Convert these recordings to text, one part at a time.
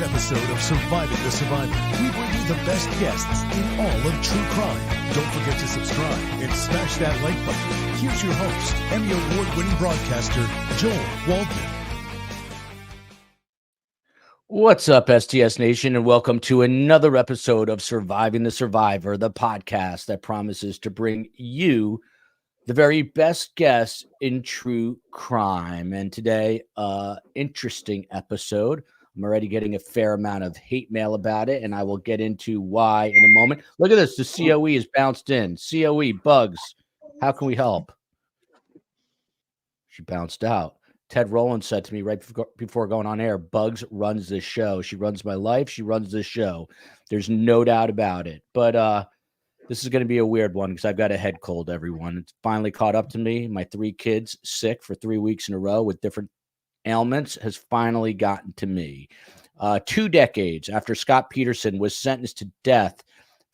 episode of Surviving the Survivor, we bring you the best guests in all of true crime. Don't forget to subscribe and smash that like button. Here's your host, Emmy Award-winning broadcaster, Joel Waldman. What's up, STS Nation, and welcome to another episode of Surviving the Survivor, the podcast that promises to bring you the very best guests in true crime. And today, interesting episode. I'm already getting a fair amount of hate mail about it, and I will get into why in a moment. Look at this. The COE is bounced in. COE, Bugs, how can we help? She bounced out. Ted Rowlands said to me right before going on air, Bugs runs this show. She runs my life. She runs this show. There's no doubt about it. But this is going to be a weird one because I've got a head cold, everyone. It's finally caught up to me. My 3 kids sick for 3 weeks in a row with different ailments has finally gotten to me. 2 decades after Scott Peterson was sentenced to death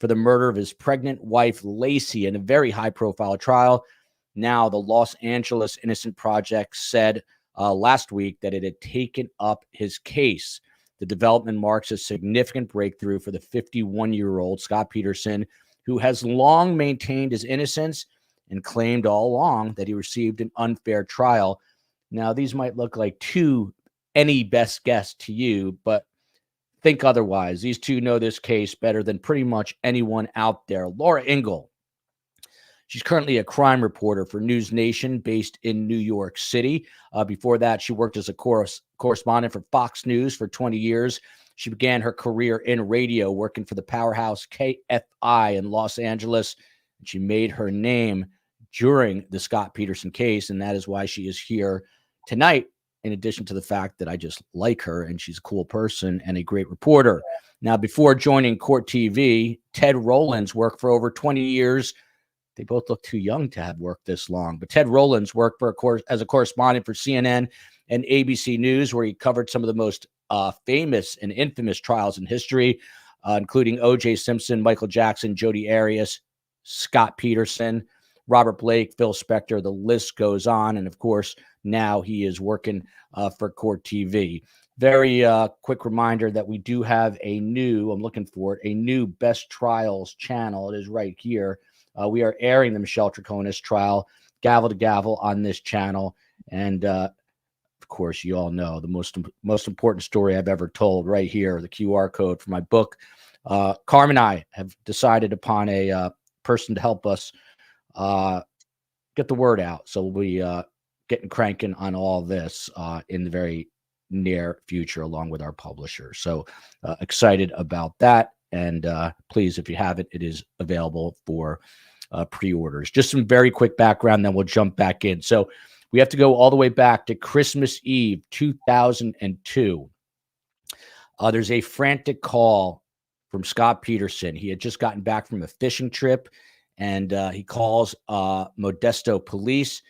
for the murder of his pregnant wife, Laci, in a very high-profile trial, now the Los Angeles Innocence Project said last week that it had taken up his case. The development marks a significant breakthrough for the 51-year-old Scott Peterson, who has long maintained his innocence and claimed all along that he received an unfair trial. Now, these might look like any best guess to you, but think otherwise. These two know this case better than pretty much anyone out there. Laura Ingle. She's currently a crime reporter for NewsNation based in New York City. Before that, she worked as a correspondent for Fox News for 20 years. She began her career in radio, working for the powerhouse KFI in Los Angeles. And she made her name during the Scott Peterson case, and that is why she is here tonight, in addition to the fact that I just like her and she's a cool person and a great reporter. Now, before joining Court TV, Ted Rowlands worked for over 20 years. They both look too young to have worked this long. But Ted Rowlands worked as a correspondent for CNN and ABC News, where he covered some of the most famous and infamous trials in history, including O.J. Simpson, Michael Jackson, Jodi Arias, Scott Peterson, Robert Blake, Phil Spector. The list goes on. And, of course, now he is working for Court TV. Very quick reminder that we do have I'm looking for it, a new Best Trials channel. It is right here. We are airing the Michelle Troconis trial, gavel to gavel, on this channel. And, of course, you all know the most important story I've ever told right here, the QR code for my book. Carmen and I have decided upon a person to help us get the word out. So we'll be getting cranking on all this in the very near future, along with our publisher. So excited about that. And please, if you have it, it is available for pre-orders. Just some very quick background, then we'll jump back in. So we have to go all the way back to Christmas Eve, 2002. There's a frantic call from Scott Peterson. He had just gotten back from a fishing trip, and he calls Modesto police,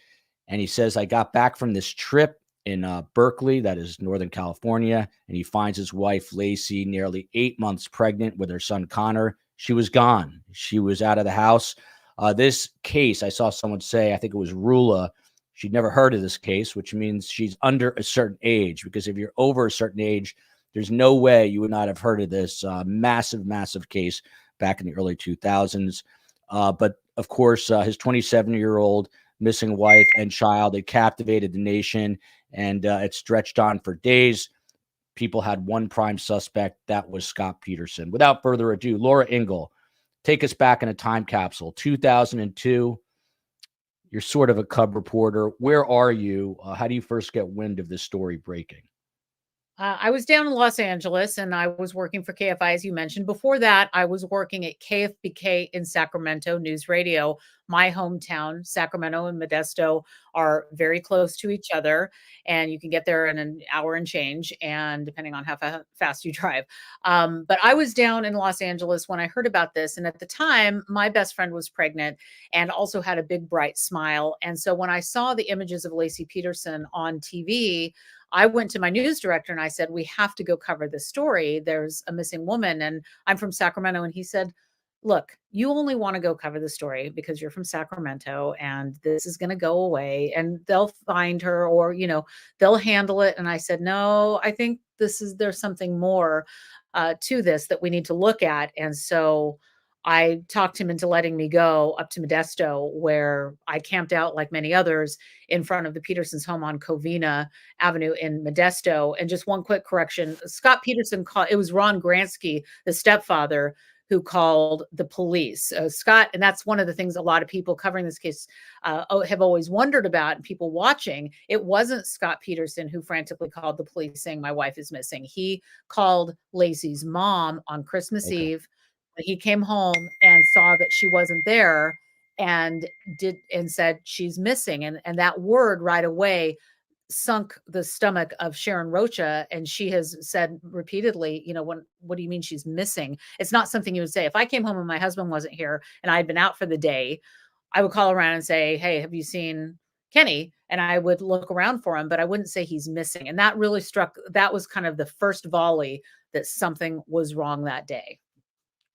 and he says, I got back from this trip in Berkeley, that is Northern California, and he finds his wife, Laci, nearly 8 months pregnant with her son, Connor. She was gone. She was out of the house. This case, I saw someone say, I think it was Rula, she'd never heard of this case, which means she's under a certain age, because if you're over a certain age, there's no way you would not have heard of this massive case back in the early 2000s. But, of course, his 27-year-old missing wife and child, it captivated the nation, and it stretched on for days. People had one prime suspect. That was Scott Peterson. Without further ado, Laura Ingle, take us back in a time capsule. 2002, you're sort of a cub reporter. Where are you? How do you first get wind of this story breaking? I was down in Los Angeles, and I was working for KFI, as you mentioned. Before that, I was working at KFBK in Sacramento News Radio. My hometown, Sacramento and Modesto, are very close to each other, and you can get there in an hour and change, and depending on how fast you drive. But I was down in Los Angeles when I heard about this, and at the time, my best friend was pregnant and also had a big, bright smile. And so when I saw the images of Laci Peterson on TV, I went to my news director and I said, we have to go cover this story. There's a missing woman, and I'm from Sacramento. And he said, look, you only want to go cover the story because you're from Sacramento, and this is going to go away and they'll find her, or, they'll handle it. And I said, no, I think there's something more to this that we need to look at. And so I talked him into letting me go up to Modesto, where I camped out like many others in front of the Petersons' home on Covina Avenue in Modesto. And just one quick correction, Scott Peterson called, it was Ron Gransky, the stepfather, who called the police. Scott, and that's one of the things a lot of people covering this case have always wondered about, and people watching. It wasn't Scott Peterson who frantically called the police saying my wife is missing. He called Laci's mom on Christmas Eve. He came home and saw that she wasn't there and said she's missing. And that word right away sunk the stomach of Sharon Rocha. And she has said repeatedly, what do you mean she's missing? It's not something you would say. If I came home and my husband wasn't here and I'd been out for the day, I would call around and say, hey, have you seen Kenny? And I would look around for him, but I wouldn't say he's missing. And that really that was kind of the first volley that something was wrong that day.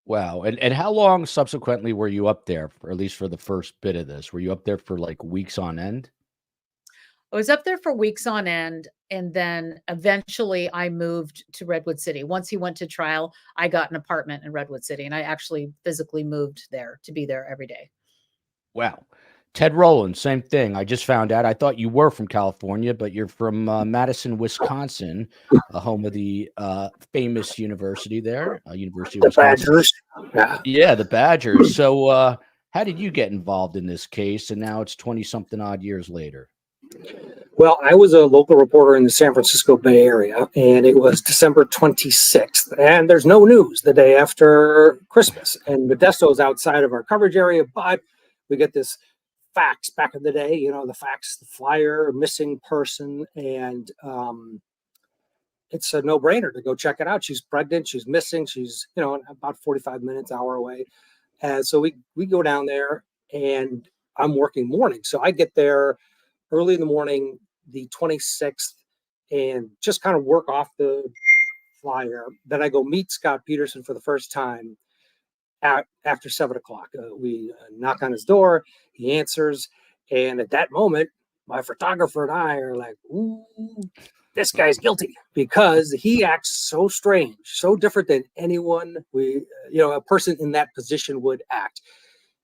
Wow. And how long subsequently were you up there, or at least for the first bit of this? Were you up there for like weeks on end? I was up there for weeks on end. And then eventually I moved to Redwood City. Once he went to trial, I got an apartment in Redwood City, and I actually physically moved there to be there every day. Wow. Ted Rowlands, same thing. I just found out. I thought you were from California, but you're from Madison, Wisconsin, home of the famous university there, University of Wisconsin. Badgers. Yeah, the Badgers. So how did you get involved in this case? And now it's 20-something odd years later. Well, I was a local reporter in the San Francisco Bay Area, and it was December 26th. And there's no news the day after Christmas. And Modesto is outside of our coverage area, but we get this fax back in the day, the fax, the flyer, missing person, and it's a no-brainer to go check it out. She's pregnant, she's missing, she's about 45 minutes, hour away. So we go down there, and I'm working morning, so I get there early in the morning, the 26th, and just kind of work off the flyer. Then I go meet Scott Peterson for the first time after 7 o'clock. We knock on his door, he answers, and at that moment, my photographer and I are like, ooh, this guy's guilty, because he acts so strange, so different than anyone a person in that position would act.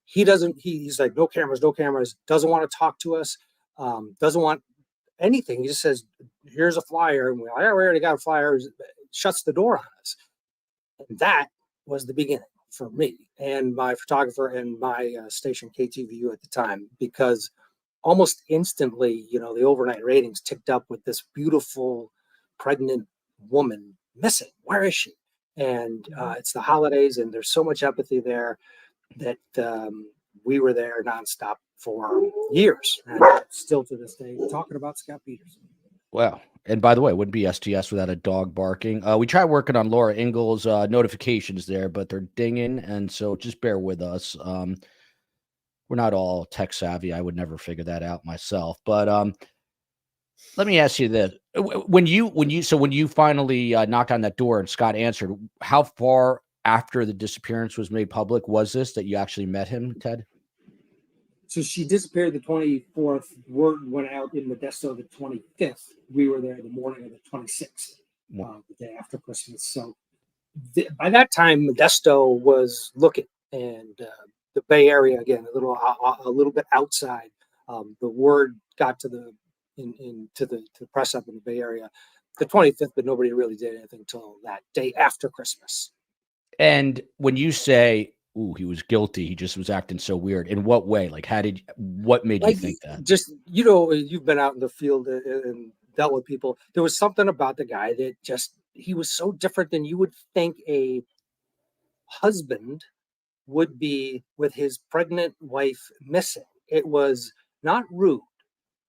He's like, no cameras, doesn't want to talk to us, doesn't want anything. He just says, here's a flyer, and we're like, we already got a flyer, shuts the door on us. And that was the beginning for me and my photographer and my station KTVU at the time, because almost instantly, the overnight ratings ticked up with this beautiful pregnant woman missing. Where is she? And it's the holidays, and there's so much empathy there that we were there nonstop for years, and still to this day talking about Scott Peterson. Wow. And by the way, it wouldn't be STS without a dog barking. We tried working on Laura Ingle's notifications there, but they're dinging, and so just bear with us. We're not all tech savvy. I would never figure that out myself. But let me ask you this: when you finally knocked on that door and Scott answered, how far after the disappearance was made public was this that you actually met him, Ted? So she disappeared the 24th. Word went out in Modesto the 25th. We were there the morning of the 26th, the day after Christmas. So by that time, Modesto was looking, and the Bay Area, again, a little bit outside. The word got to the press up in the Bay Area the 25th, but nobody really did anything until that day after Christmas. And when you say, ooh, he was guilty, he just was acting so weird, in what way? Like, what made you think that? Just, you've been out in the field and dealt with people. There was something about the guy that he was so different than you would think a husband would be with his pregnant wife missing. It was not rude,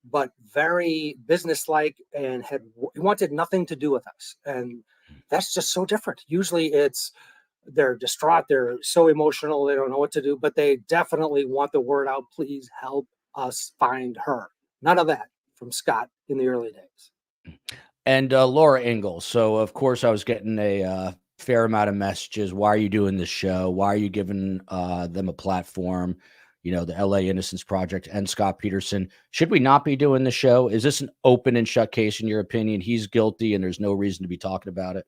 but very businesslike, and he wanted nothing to do with us. And that's just so different. Usually they're distraught, they're so emotional, they don't know what to do, but they definitely want the word out, please help us find her. None of that from Scott in the early days. And Laura Ingle. So, of course, I was getting a fair amount of messages. Why are you doing this show? Why are you giving them a platform? the LA Innocence Project and Scott Peterson. Should we not be doing the show? Is this an open and shut case in your opinion? He's guilty and there's no reason to be talking about it.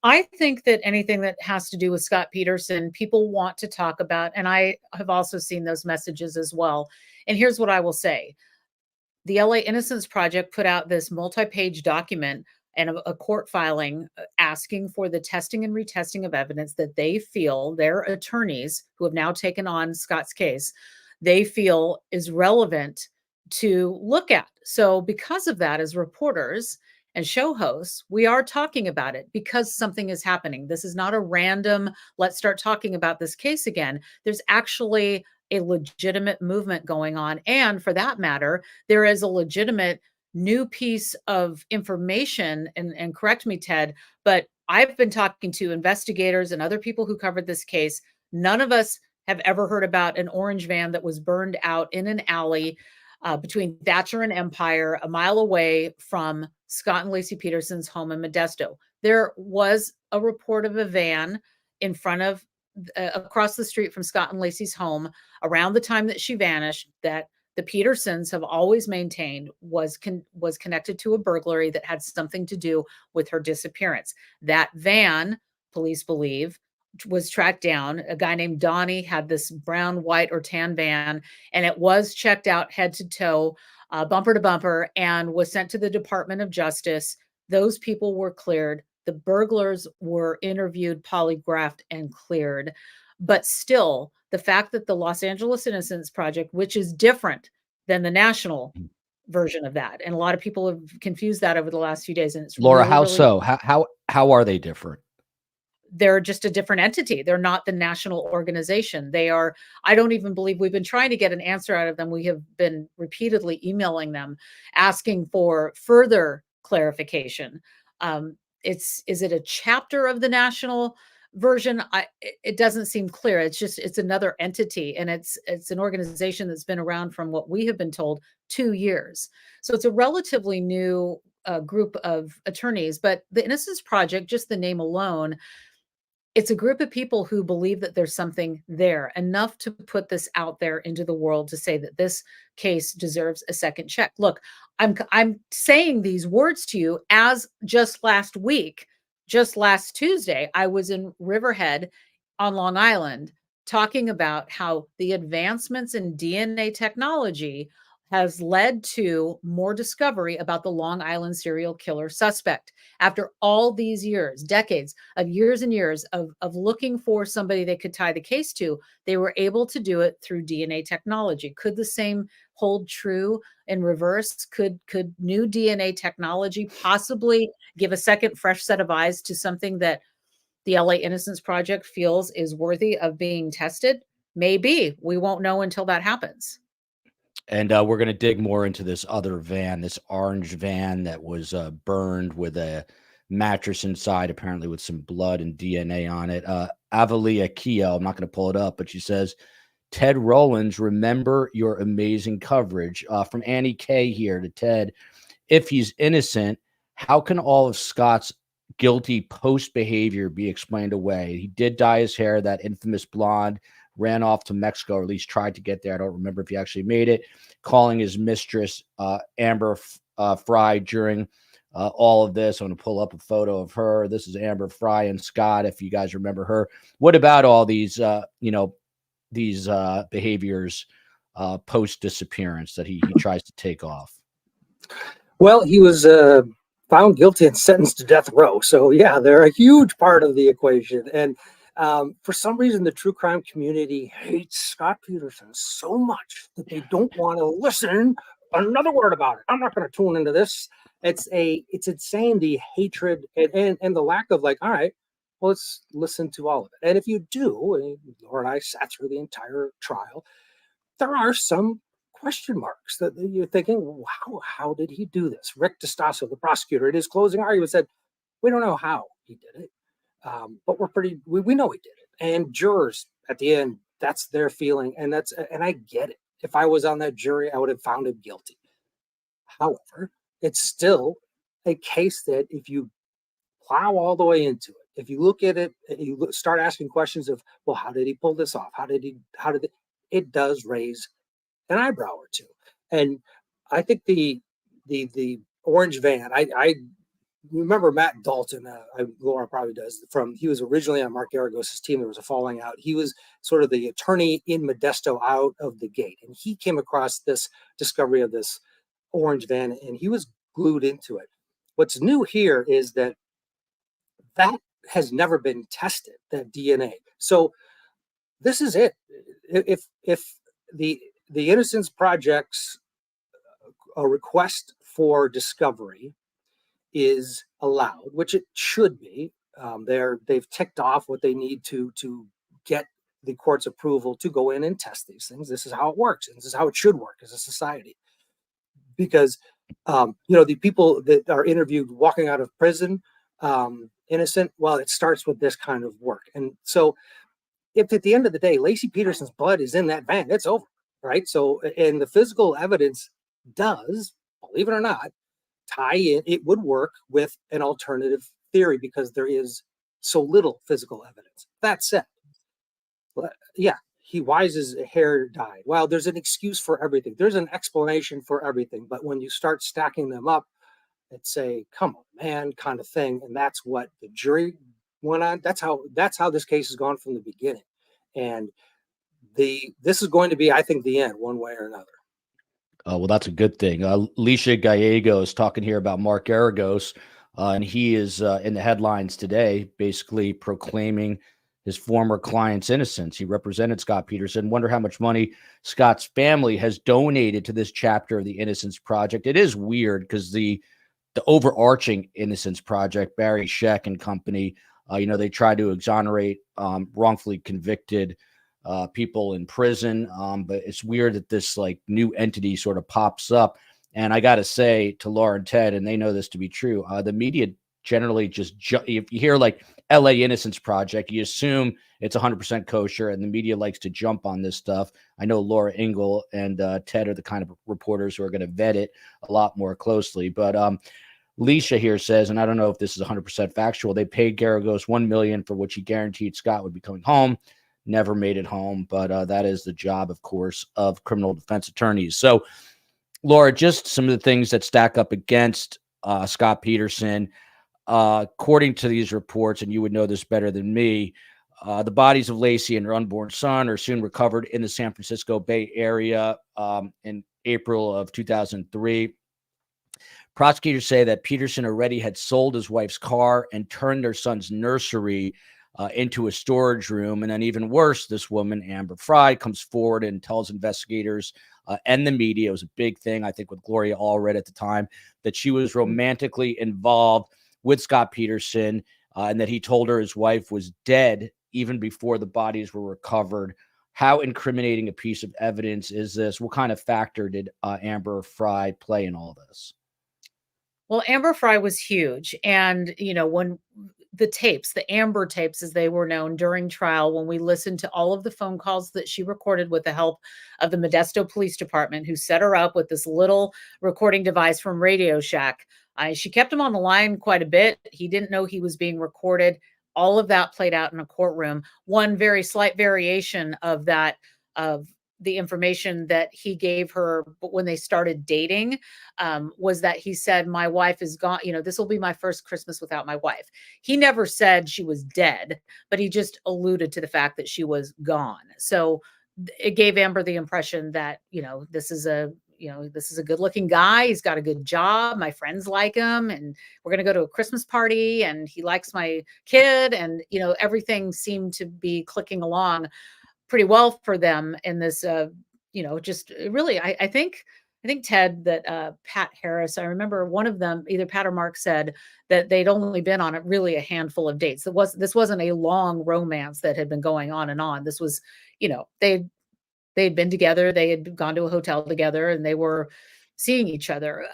I think that anything that has to do with Scott Peterson, people want to talk about. And I have also seen those messages as well. And here's what I will say. The LA Innocence Project put out this multi-page document and a court filing asking for the testing and retesting of evidence that they feel their attorneys who have now taken on Scott's case, they feel is relevant to look at. So because of that, as reporters and show hosts, we are talking about it because something is happening. This is not a random, let's start talking about this case again. There's actually a legitimate movement going on. And for that matter, there is a legitimate new piece of information, and correct me, Ted, but I've been talking to investigators and other people who covered this case. None of us have ever heard about an orange van that was burned out in an alley between Thatcher and Empire, a mile away from Scott and Laci Peterson's home in Modesto. There was a report of a van in front of, across the street from Scott and Laci's home around the time that she vanished, that the Petersons have always maintained was connected to a burglary that had something to do with her disappearance. That van, police believe, was tracked down. A guy named Donnie had this brown, white, or tan van, and it was checked out head to toe, bumper to bumper, and was sent to the Department of Justice. Those people were cleared. The burglars were interviewed, polygraphed, and cleared. But still, the fact that the Los Angeles Innocence Project, which is different than the national version of that, and a lot of people have confused that over the last few days. And it's Laura, really, how really, so? How are they different? they're just a different entity. They're not the national organization. They are, I don't even believe, we've been trying to get an answer out of them. We have been repeatedly emailing them, asking for further clarification. Is it a chapter of the national version? It doesn't seem clear. It's another entity, and it's an organization that's been around from what we have been told 2 years. So it's a relatively new group of attorneys, but the Innocence Project, just the name alone, it's a group of people who believe that there's something there, enough to put this out there into the world to say that this case deserves a second check. Look, I'm saying these words to you as just last week, just last Tuesday, I was in Riverhead on Long Island talking about how the advancements in DNA technology has led to more discovery about the Long Island serial killer suspect. After all these years, decades of years and years of looking for somebody they could tie the case to, they were able to do it through DNA technology. Could the same hold true in reverse? Could new DNA technology possibly give a second, fresh set of eyes to something that the LA Innocence Project feels is worthy of being tested? Maybe. We won't know until that happens. And we're going to dig more into this other van, this orange van that was burned with a mattress inside, apparently with some blood and DNA on it. Avalia Keo, I'm not going to pull it up, but she says, Ted Rowlands, remember your amazing coverage. From Annie K here to Ted, if he's innocent, how can all of Scott's guilty post behavior be explained away? He did dye his hair, that infamous blonde, ran off to Mexico, or at least tried to get there. I don't remember if he actually made it, calling his mistress, Amber Fry, during all of this. I'm going to pull up a photo of her. This is Amber Fry and Scott, if you guys remember her. What about all these, these behaviors post disappearance that he tries to take off? Well, he was found guilty and sentenced to death row. So yeah, they're a huge part of the equation. And for some reason, the true crime community hates Scott Peterson so much that they don't want to listen another word about it. I'm not going to tune into this. It's insane, the hatred and the lack of all right, well, let's listen to all of it. And if you do, and Laura and I sat through the entire trial, there are some question marks that you're thinking, wow, how did he do this? Rick DeStasso, the prosecutor, in his closing argument said, we don't know how he did it. But we know he did it. And jurors at the end, that's their feeling. And I get it. If I was on that jury, I would have found him guilty. However, it's still a case that if you plow all the way into it, if you look at it, you start asking questions of, well, how did he pull this off? it does raise an eyebrow or two. And I think the orange van, I remember Matt Dalton, Laura probably does, he was originally on Mark Garagos' team. There was a falling out. He was sort of the attorney in Modesto out of the gate. And he came across this discovery of this orange van, and he was glued into it. What's new here is that has never been tested, that DNA. So this is it. If the Innocence Project's a request for discovery is allowed, which it should be, they've ticked off what they need to get the court's approval to go in and test these things. This is how it works, and this is how it should work as a society. Because the people that are interviewed walking out of prison innocent, well, it starts with this kind of work. And so if at the end of the day Laci Peterson's blood is in that van, it's over, right? So, and the physical evidence does, believe it or not, tie in, it would work with an alternative theory because there is so little physical evidence. That said, why is his hair dyed? Well, there's an excuse for everything. There's an explanation for everything. But when you start stacking them up, it's a come on, man, kind of thing. And that's what the jury went on. That's how this case has gone from the beginning. And this is going to be, I think, the end one way or another. Well, that's a good thing. Alicia Gallegos talking here about Mark Garagos, and he is in the headlines today, basically proclaiming his former client's innocence. He represented Scott Peterson. Wonder how much money Scott's family has donated to this chapter of the Innocence Project. It is weird because the overarching Innocence Project, Barry Scheck and company, they try to exonerate wrongfully convicted people in prison. But it's weird that this like new entity sort of pops up. And I got to say to Laura and Ted, and they know this to be true, the media generally just, if you hear like LA Innocence Project, you assume it's 100% kosher, and the media likes to jump on this stuff. I know Laura, Ingle, and Ted are the kind of reporters who are going to vet it a lot more closely. But Leisha here says, and I don't know if this is 100% factual, they paid Garagos $1 million for which he guaranteed Scott would be coming home. Never made it home, but that is the job, of course, of criminal defense attorneys. So, Laura, just some of the things that stack up against Scott Peterson. According to these reports, and you would know this better than me, the bodies of Laci and her unborn son are soon recovered in the San Francisco Bay Area in April of 2003. Prosecutors say that Peterson already had sold his wife's car and turned their son's nursery into a storage room. And then even worse, this woman, Amber Fry, comes forward and tells investigators and the media, it was a big thing, I think, with Gloria Allred at the time, that she was romantically involved with Scott Peterson and that he told her his wife was dead even before the bodies were recovered. How incriminating a piece of evidence is this? What kind of factor did Amber Fry play in all this? Well, Amber Fry was huge. And, when the tapes, the Amber tapes, as they were known during trial, when we listened to all of the phone calls that she recorded with the help of the Modesto Police Department, who set her up with this little recording device from Radio Shack, she kept him on the line quite a bit. He didn't know he was being recorded. All of that played out in a courtroom. One very slight variation of that, of the information that he gave her when they started dating, was that he said, my wife is gone. This will be my first Christmas without my wife. He never said she was dead, but he just alluded to the fact that she was gone. So it gave Amber the impression that, this is a good looking guy. He's got a good job. My friends like him, and we're going to go to a Christmas party, and he likes my kid. And, everything seemed to be clicking along pretty well for them in this, just really, I think, Ted, that Pat Harris, I remember one of them, either Pat or Mark, said that they'd only been on really a handful of dates. This wasn't a long romance that had been going on and on. This was, they'd been together, they had gone to a hotel together, and they were seeing each other.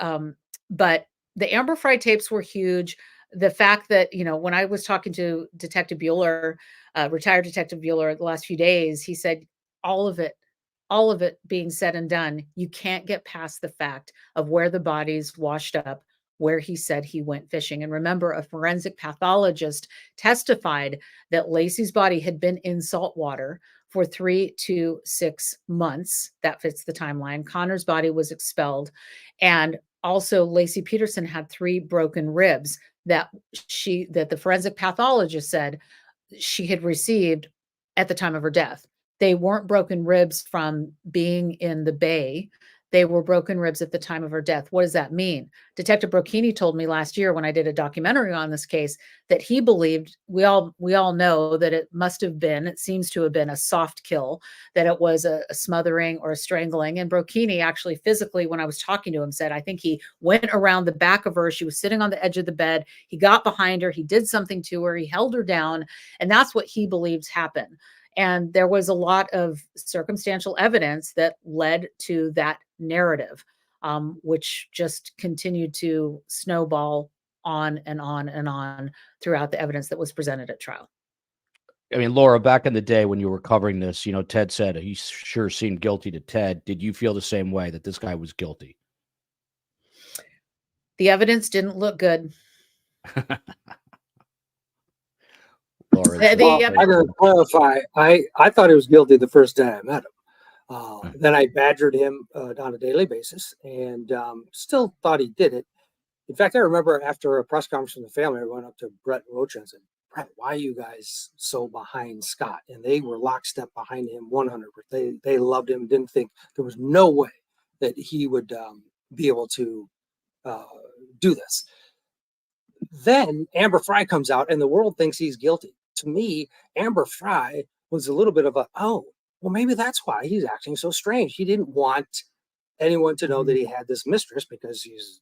But the Amber Fry tapes were huge. The fact that, when I was talking to Detective Bueller, retired Detective Bueller, the last few days, he said, all of it being said and done, you can't get past the fact of where the bodies washed up, where he said he went fishing. And remember, a forensic pathologist testified that Laci's body had been in salt water for 3 to 6 months. That fits the timeline. Connor's body was expelled. And also Laci Peterson had 3 broken ribs that the forensic pathologist said she had received at the time of her death. They weren't broken ribs from being in the bay. They were broken ribs at the time of her death. What does that mean? Detective Brocchini told me last year when I did a documentary on this case that he believed, we all know that it seems to have been a soft kill, that it was a smothering or a strangling. And Brocchini actually physically, when I was talking to him, said, I think he went around the back of her. She was sitting on the edge of the bed. He got behind her. He did something to her. He held her down. And that's what he believes happened. And there was a lot of circumstantial evidence that led to that narrative, which just continued to snowball on and on and on throughout the evidence that was presented at trial. I mean, Laura, back in the day when you were covering this, Ted said he sure seemed guilty to Ted. Did you feel the same way, that this guy was guilty? The evidence didn't look good. Laura, I'm going to clarify. I thought he was guilty the first day I met him. Then I badgered him on a daily basis, and still thought he did it. In fact, I remember after a press conference from the family, I went up to Brett and Rocha and said, Brett, why are you guys so behind Scott? And they were lockstep behind him 100%. They loved him, didn't think there was no way that he would be able to do this. Then Amber Frey comes out and the world thinks he's guilty. To me, Amber Frey was a little bit of well, maybe that's why he's acting so strange. He didn't want anyone to know that he had this mistress because he's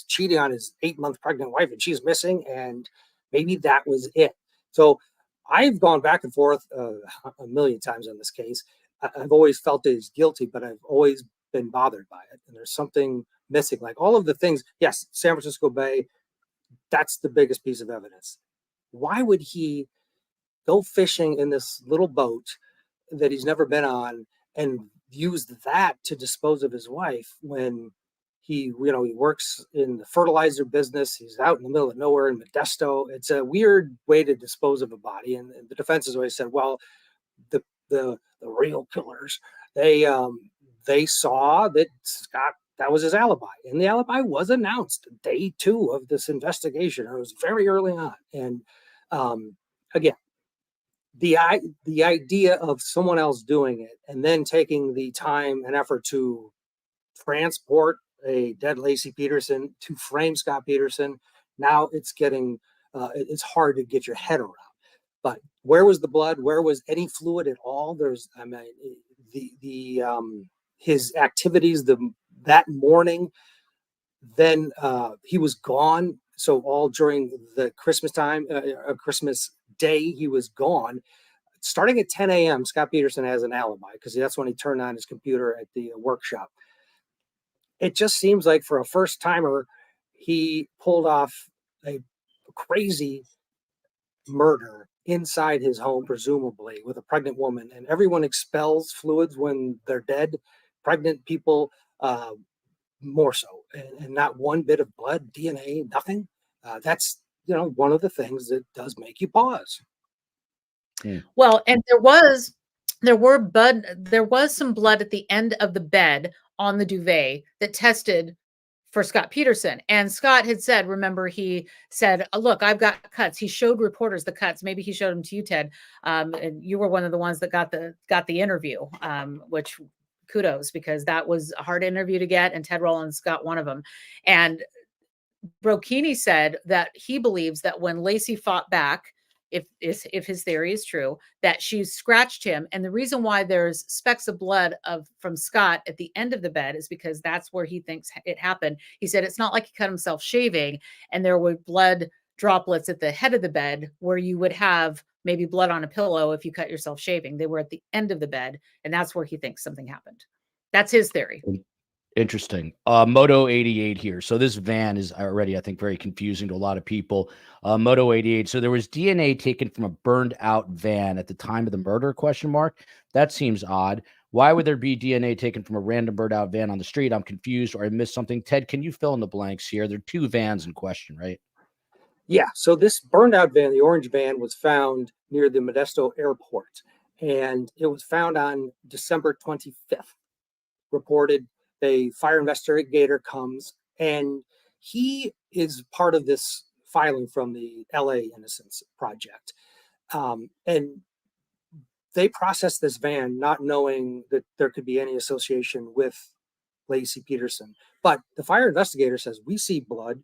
cheating on his 8-month pregnant wife and she's missing, and maybe that was it. So I've gone back and forth a million times on this case. I've always felt that he's guilty, but I've always been bothered by it. And there's something missing. Like all of the things, yes, San Francisco Bay, that's the biggest piece of evidence. Why would he go fishing in this little boat that he's never been on and use that to dispose of his wife when he works in the fertilizer business? He's out in the middle of nowhere in Modesto. It's a weird way to dispose of a body. And the defense has always said, well, the real killers, they saw that Scott, that was his alibi. And the alibi was announced day 2 of this investigation. It was very early on. And again, the idea of someone else doing it and then taking the time and effort to transport a dead Laci Peterson, to frame Scott Peterson, now it's getting, it's hard to get your head around. But where was the blood? Where was any fluid at all? His activities that morning, then he was gone. So all during the Christmas time, Christmas Day, he was gone. Starting at 10 a.m., Scott Peterson has an alibi because that's when he turned on his computer at the workshop. It just seems like for a first timer, he pulled off a crazy murder inside his home, presumably with a pregnant woman. And everyone expels fluids when they're dead. Pregnant people, more so, and not one bit of blood, DNA, nothing. That's one of the things that does make you pause. Well, and there was some blood at the end of the bed on the duvet that tested for Scott Peterson. And Scott had said, remember, he said, look, I've got cuts. He showed reporters the cuts. Maybe he showed them to you, Ted. And you were one of the ones that got the interview, which kudos, because that was a hard interview to get. And Ted Rowlands got one of them. And Brocchini said that he believes that when Laci fought back, if his theory is true, that she scratched him. And the reason why there's specks of blood from Scott at the end of the bed is because that's where he thinks it happened. He said it's not like he cut himself shaving and there were blood droplets at the head of the bed where you would have maybe blood on a pillow if you cut yourself shaving. They were at the end of the bed, and that's where he thinks something happened. That's his theory. Interesting. Moto 88 here. So this van is already, I think, very confusing to a lot of people. Moto 88. So there was DNA taken from a burned out van at the time of the murder, ? That seems odd. Why would there be DNA taken from a random burned out van on the street? I'm confused, or I missed something. Ted, can you fill in the blanks here? There are 2 vans in question, right? Yeah. So this burned out van, the orange van, was found near the Modesto airport. and it was found on December 25th. Reported, a fire investigator comes, and he is part of this filing from the LA Innocence Project. And they processed this van not knowing that there could be any association with Laci Peterson. But the fire investigator says, we see blood,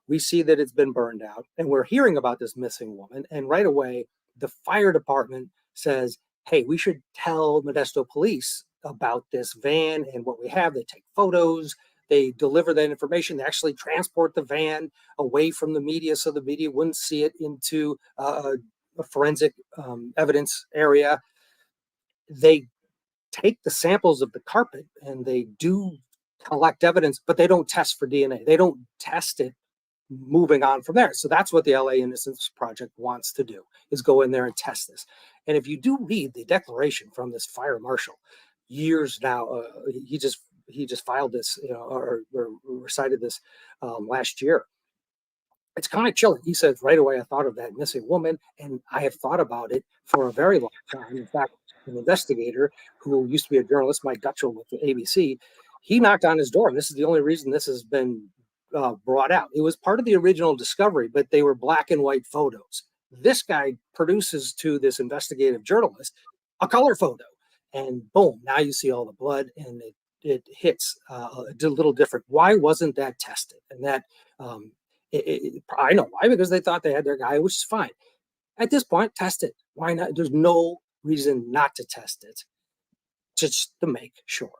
we see that it's been burned out, and we're hearing about this missing woman. And right away, the fire department says, hey, we should tell Modesto police about this van and what we have. They take photos, they deliver that information, they actually transport the van away from the media so the media wouldn't see it into a forensic evidence area. They take the samples of the carpet and they do collect evidence, but they don't test for DNA. They don't test it moving on from there. So that's what the LA Innocence Project wants to do, is go in there and test this. And if you do read the declaration from this fire marshal, years now, he just filed this, or recited this last year. It's kind of chilling. He says, right away, I thought of that missing woman, and I have thought about it for a very long time. In fact, an investigator who used to be a journalist, Mike Gutchell with the ABC, he knocked on his door. This is the only reason this has been brought out. It was part of the original discovery, but they were black and white photos. This guy produces to this investigative journalist a color photo, and boom, now you see all the blood, and it hits a little different. Why wasn't that tested? And that I know why, because they thought they had their guy, which is fine. At this point, test it. Why not? There's no reason not to test it, just to make sure.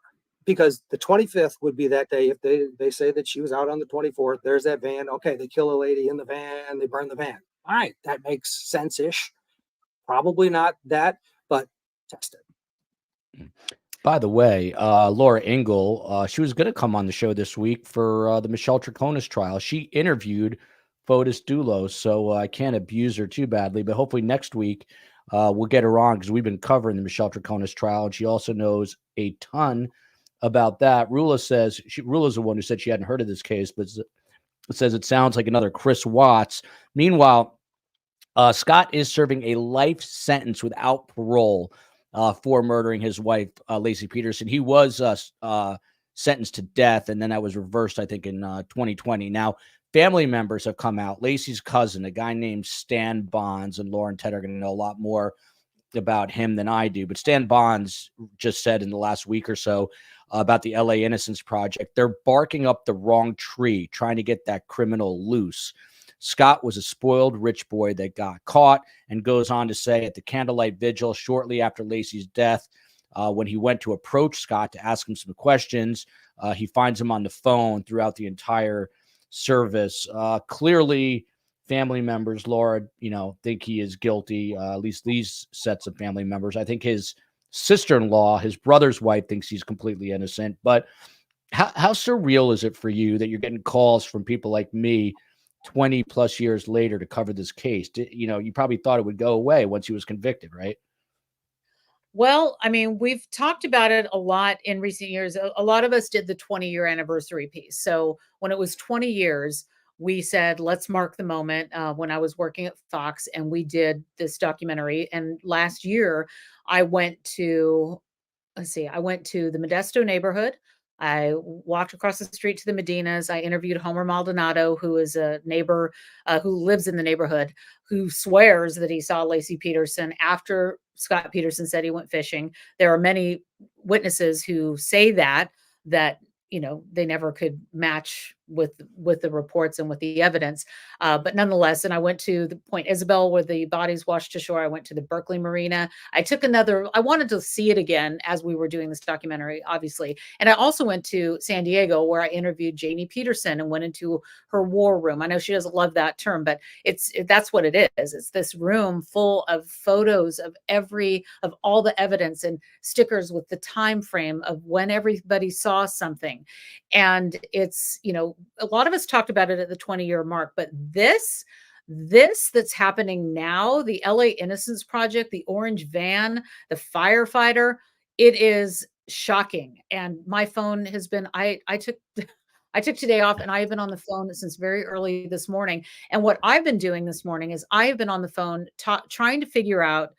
Because the 25th would be that day. If they say that she was out on the 24th, there's that van. Okay, they kill a lady in the van, they burn the van. All right, that makes sense-ish. Probably not that, but test it. By the way, Laura Ingle, she was going to come on the show this week for the Michelle Troconis trial. She interviewed Fotis Dulos, so I can't abuse her too badly. But hopefully next week we'll get her on, because we've been covering the Michelle Troconis trial, and she also knows a ton about that. Rula's the one who said she hadn't heard of this case, but says it sounds like another Chris Watts. Meanwhile, Scott is serving a life sentence without parole for murdering his wife, Laci Peterson. He was sentenced to death, and then that was reversed, I think, in 2020. Now, family members have come out. Laci's cousin, a guy named Stan Bonds, and Laura and Ted are going to know a lot more about him than I do. But Stan Bonds just said in the last week or so about the LA Innocence Project, they're barking up the wrong tree, trying to get that criminal loose. Scott was a spoiled rich boy that got caught, and goes on to say at the candlelight vigil shortly after Laci's death, when he went to approach Scott to ask him some questions, he finds him on the phone throughout the entire service. Clearly, family members, Laura, think he is guilty, at least these sets of family members. I think his sister-in-law, his brother's wife, thinks he's completely innocent. But how surreal is it for you that you're getting calls from people like me 20 plus years later to cover this case? You probably thought it would go away once he was convicted, right? Well, I mean, we've talked about it a lot in recent years. A lot of us did the 20-year anniversary piece. So when it was 20 years, we said, let's mark the moment. When I was working at Fox, and we did this documentary. And last year I went to the Modesto neighborhood. I walked across the street to the Medinas. I interviewed Homer Maldonado, who is a neighbor who lives in the neighborhood, who swears that he saw Laci Peterson after Scott Peterson said he went fishing. There are many witnesses who say that they never could match with the reports and with the evidence. But nonetheless, and I went to the Point Isabel where the bodies washed ashore. I went to the Berkeley Marina. I wanted to see it again as we were doing this documentary, obviously. And I also went to San Diego, where I interviewed Janie Peterson and went into her war room. I know she doesn't love that term, but that's what it is. It's this room full of photos of all the evidence and stickers with the time frame of when everybody saw something. And it's, a lot of us talked about it at the 20-year mark, but this that's happening now, the LA Innocence Project, the orange van, the firefighter, it is shocking. And my phone has been, I took today off, and I have been on the phone since very early this morning. And what I've been doing this morning is I have been on the phone trying to figure out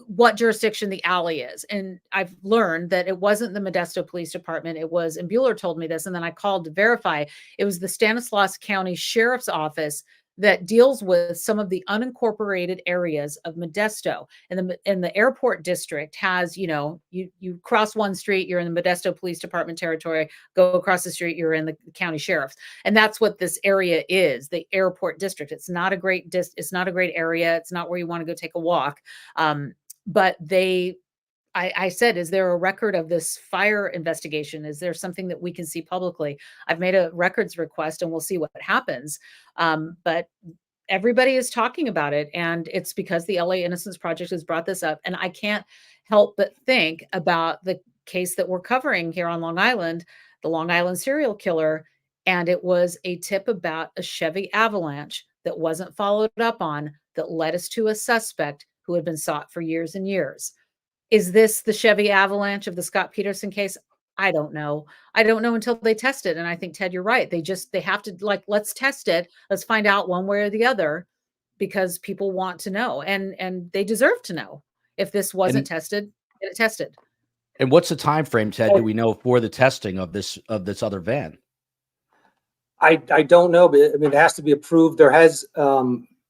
what jurisdiction the alley is. And I've learned that it wasn't the Modesto Police Department. It was, and Bueller told me this, and then I called to verify. It was the Stanislaus County Sheriff's Office that deals with some of the unincorporated areas of Modesto. And the airport district has, you cross one street, you're in the Modesto Police Department territory, go across the street, you're in the county sheriff's. And that's what this area is, the airport district. It's not a great it's not a great area. It's not where you want to go take a walk. But I said, is there a record of this fire investigation? Is there something that we can see publicly? I've made a records request and we'll see what happens. But everybody is talking about it. And it's because the LA Innocence Project has brought this up. And I can't help but think about the case that we're covering here on Long Island, the Long Island serial killer. And it was a tip about a Chevy Avalanche that wasn't followed up on, that led us to a suspect who had been sought for years and years. Is this the Chevy Avalanche of the Scott Peterson case? I don't know. I don't know until they test it. And I think, Ted, you're right. They have to, let's test it. Let's find out one way or the other, because people want to know, and they deserve to know. If this wasn't tested, get it tested. And what's the time frame, Ted, do we know, for the testing of this other van? I don't know, but I mean, it has to be approved. There has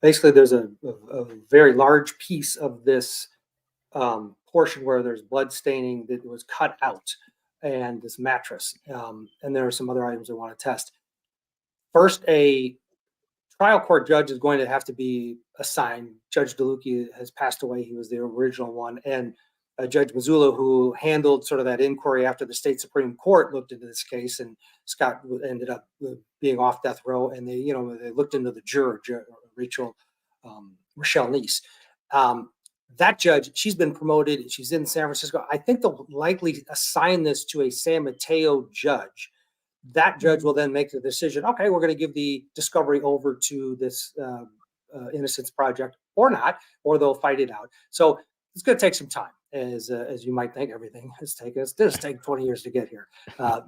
basically, there's a very large piece of this portion where there's blood staining that was cut out, and this mattress. And there are some other items I want to test. First, a trial court judge is going to have to be assigned. Judge DeLucchi has passed away. He was the original one. And Judge Mazzullo, who handled sort of that inquiry after the state Supreme Court looked into this case, and Scott ended up being off death row. And they looked into the juror, Rochelle Neese. That judge, she's been promoted. She's in San Francisco. I think they'll likely assign this to a San Mateo judge. That judge will then make the decision. Okay, we're going to give the discovery over to this Innocence Project, or not, or they'll fight it out. So it's going to take some time, as you might think. Everything has taken us. This take 20 years to get here.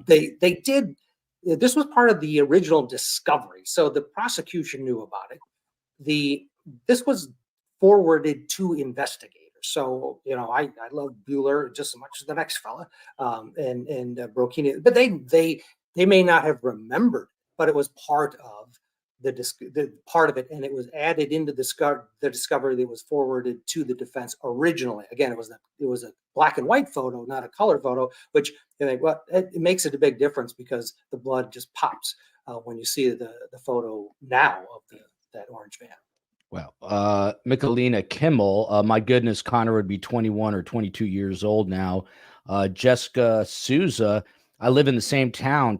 They did. This was part of the original discovery, so the prosecution knew about it. This was forwarded to investigators. So, I love Bueller just as much as the next fella, and Brocchini, but they may not have remembered, but it was part of the part of it, and it was added into the discovery that was forwarded to the defense originally. Again, it was a black and white photo, not a color photo, which it makes it a big difference, because the blood just pops when you see the photo now of that orange van. Well, Michelina Kimmel, my goodness, Connor would be 21 or 22 years old now. Jessica Souza, I live in the same town,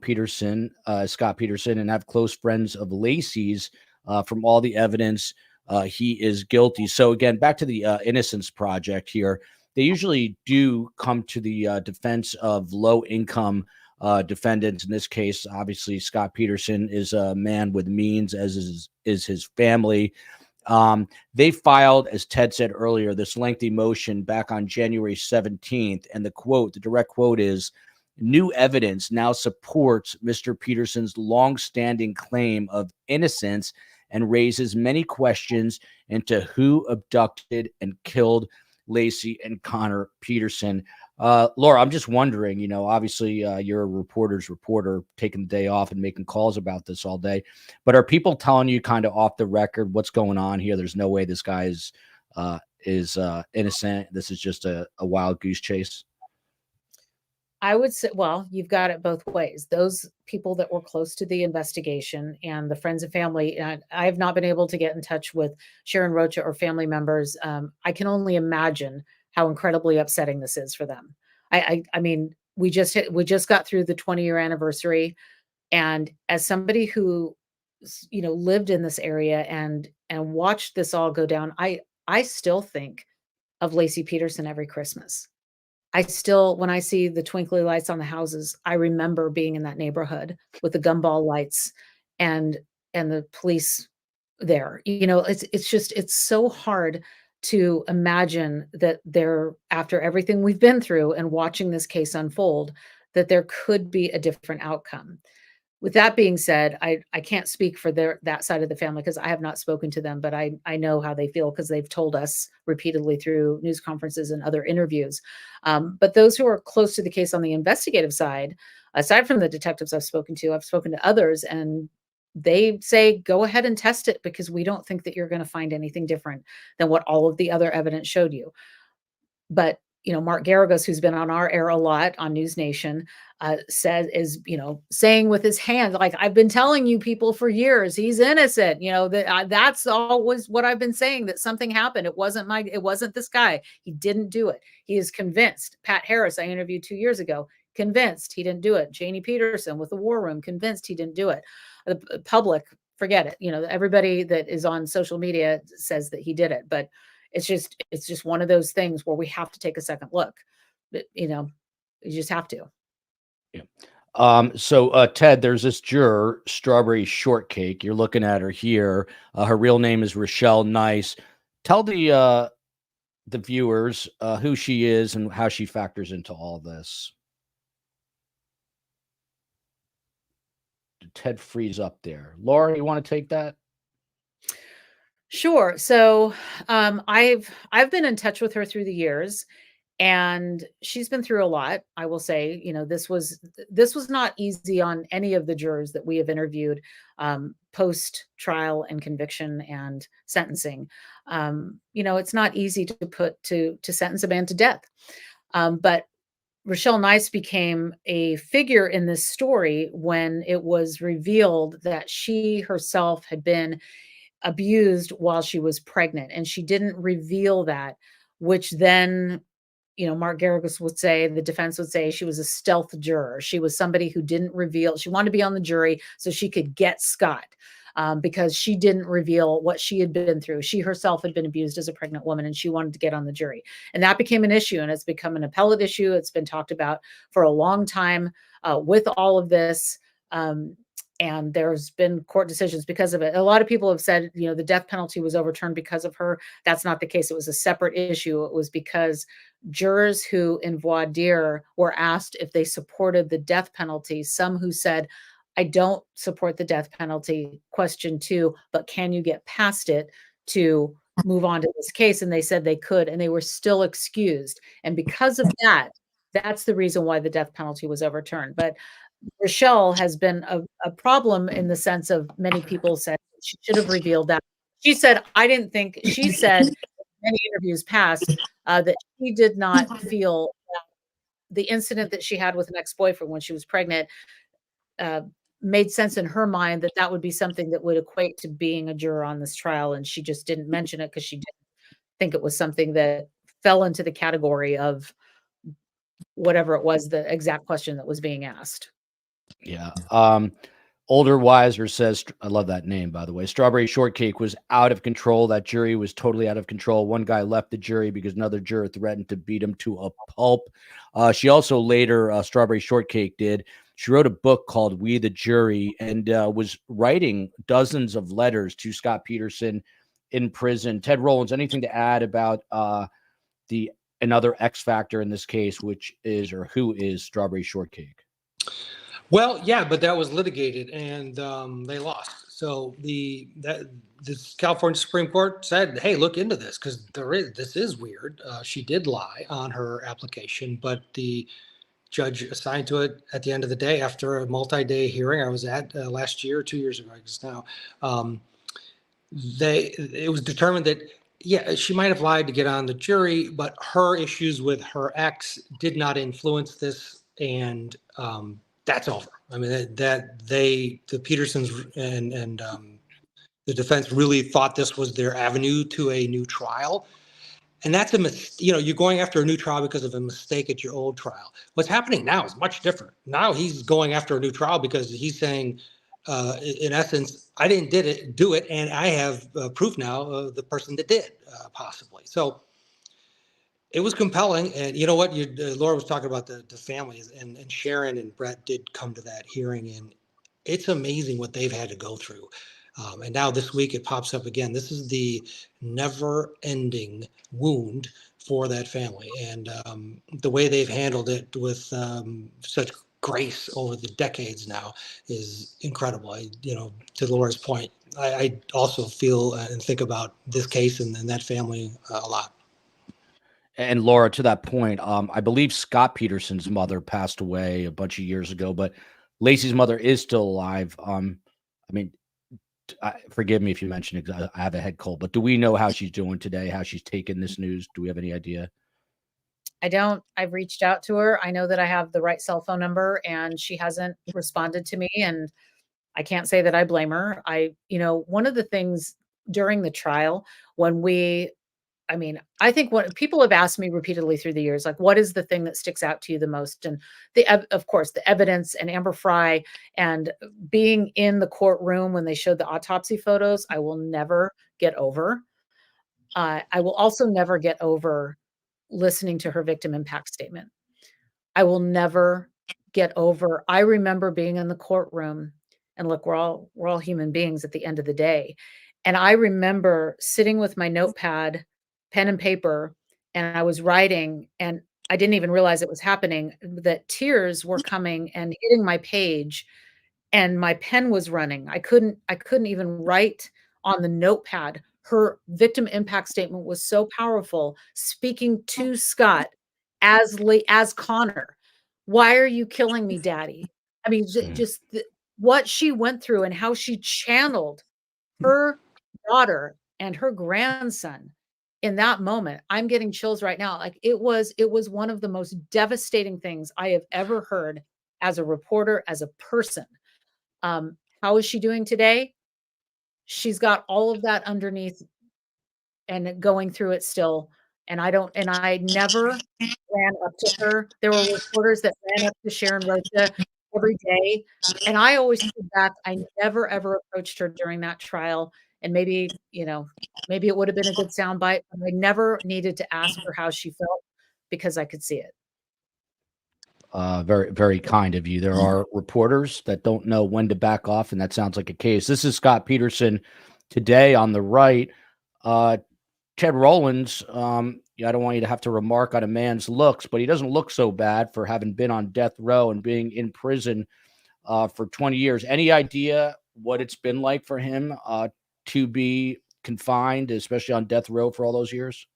Scott Peterson, and have close friends of Laci's. From all the evidence, he is guilty. So again, back to the Innocence Project here. They usually do come to the defense of low-income defendants. In this case, obviously, Scott Peterson is a man with means, as is his family. They filed, as Ted said earlier, this lengthy motion back on January 17th. And the direct quote is, "New evidence now supports Mr. Peterson's longstanding claim of innocence and raises many questions into who abducted and killed Laci and Connor Peterson." Laura, I'm just wondering, obviously you're a reporter's reporter, taking the day off and making calls about this all day, but are people telling you kind of off the record what's going on here? There's no way this guy is innocent. This is just a wild goose chase. I would say, well, you've got it both ways. Those people that were close to the investigation and the friends and family, I have not been able to get in touch with Sharon Rocha or family members. I can only imagine how incredibly upsetting this is for them. I mean, we just got through the 20-year anniversary, and as somebody who, lived in this area and watched this all go down, I still think of Laci Peterson every Christmas. When I see the twinkly lights on the houses, I remember being in that neighborhood with the gumball lights and the police there. It's so hard to imagine that after everything we've been through and watching this case unfold, that there could be a different outcome. with that being said, I can't speak for that side of the family because I have not spoken to them, but I know how they feel because they've told us repeatedly through news conferences and other interviews. But those who are close to the case on the investigative side, aside from the detectives I've spoken to others, and they say, go ahead and test it because we don't think that you're going to find anything different than what all of the other evidence showed you. But Mark Garagos, who's been on our air a lot on NewsNation, saying with his hand, like, I've been telling you people for years, he's innocent. That's always what I've been saying, that something happened. It wasn't this guy. He didn't do it. He is convinced. Pat Harris, I interviewed 2 years ago, convinced he didn't do it. Janie Peterson with the War Room, convinced he didn't do it. The public, forget it. Everybody that is on social media says that he did it, but it's just one of those things where we have to take a second look. You just have to. Yeah. So Ted, there's this juror, Strawberry Shortcake. You're looking at her here. Her real name is Rochelle Nice. Tell the viewers who she is and how she factors into all this. Did Ted freeze up there? Laura, you want to take that? Sure. So I've been in touch with her through the years, and she's been through a lot. I will say, this was not easy on any of the jurors that we have interviewed post trial and conviction and sentencing. It's not easy to sentence a man to death. But Rochelle Nice became a figure in this story when it was revealed that she herself had been abused while she was pregnant, and she didn't reveal that, which then, Mark Garagos would say, the defense would say, she was a stealth juror. She was somebody who didn't reveal. She wanted to be on the jury so she could get Scott, because she didn't reveal what she had been through. She herself had been abused as a pregnant woman, and she wanted to get on the jury. And that became an issue, and it's become an appellate issue. It's been talked about for a long time with all of this. And there's been court decisions because of it. A lot of people have said, the death penalty was overturned because of her. That's not the case. It was a separate issue. It was because jurors who in voir dire were asked if they supported the death penalty. Some who said, I don't support the death penalty, question 2, but can you get past it to move on to this case? And they said they could, and they were still excused. And because of that, that's the reason why the death penalty was overturned. But Rochelle has been a problem in the sense of many people said she should have revealed that. She said, she said in many interviews past that she did not feel that the incident that she had with an ex-boyfriend when she was pregnant made sense in her mind, that would be something that would equate to being a juror on this trial. And she just didn't mention it because she didn't think it was something that fell into the category of whatever it was, the exact question that was being asked. Yeah. Older Wiser says, I love that name, by the way. Strawberry Shortcake was out of control. That jury was totally out of control. One guy left the jury because another juror threatened to beat him to a pulp. She also later, Strawberry Shortcake did. She wrote a book called We the Jury and was writing dozens of letters to Scott Peterson in prison. Ted Rowlands, anything to add about another X factor in this case, which is, or who is Strawberry Shortcake? Well, yeah, but that was litigated and they lost. So this California Supreme Court said, "Hey, look into this because this is weird." She did lie on her application, but the judge assigned to it at the end of the day after a multi-day hearing I was at last year or 2 years ago, I guess now. It was determined that she might have lied to get on the jury, but her issues with her ex did not influence this, and that's over. I mean, the Petersons and the defense really thought this was their avenue to a new trial. And that's you're going after a new trial because of a mistake at your old trial. What's happening now is much different. Now he's going after a new trial because he's saying, in essence, I didn't do it. And I have proof now of the person that did, possibly. So it was compelling. And you know what? Laura was talking about the families, and Sharon and Brett did come to that hearing. And it's amazing what they've had to go through. And now this week it pops up again. This is the never-ending wound for that family. And the way they've handled it with such grace over the decades now is incredible. To Laura's point, I also feel and think about this case and that family a lot. And Laura, to that point, I believe Scott Peterson's mother passed away a bunch of years ago, but Laci's mother is still alive. I mean, forgive me if you mentioned it, I have a head cold, but do we know how she's doing today, how she's taken this news? Do we have any idea? I don't. I've reached out to her. I know that I have the right cell phone number, and she hasn't responded to me. And I can't say that I blame her. One of the things during the trial I think what people have asked me repeatedly through the years, like, what is the thing that sticks out to you the most? And of course, the evidence and Amber Fry and being in the courtroom when they showed the autopsy photos, I will never get over. I will also never get over listening to her victim impact statement. I will never get over. I remember being in the courtroom, and look, we're all human beings at the end of the day. And I remember sitting with my notepad, pen and paper, and I was writing, and I didn't even realize it was happening, that tears were coming and hitting my page, and my pen was running. I couldn't even write on the notepad. Her victim impact statement was so powerful, speaking to Scott as Connor. Why are you killing me, Daddy? I mean, just what she went through and how she channeled her daughter and her grandson in that moment. I'm getting chills right now. Like, it was one of the most devastating things I have ever heard as a reporter, as a person. How is she doing today? She's got all of that underneath and going through it still. And I never ran up to her. There were reporters that ran up to Sharon Rocha every day. And I always stood back. I never, ever approached her during that trial. And maybe it would have been a good soundbite, but I never needed to ask her how she felt because I could see it. Very, very kind of you. There are reporters that don't know when to back off, and that sounds like a case. This is Scott Peterson today on the right. Ted Rowlands, I don't want you to have to remark on a man's looks, but he doesn't look so bad for having been on death row and being in prison for 20 years. Any idea what it's been like for him to be confined, especially on death row for all those years?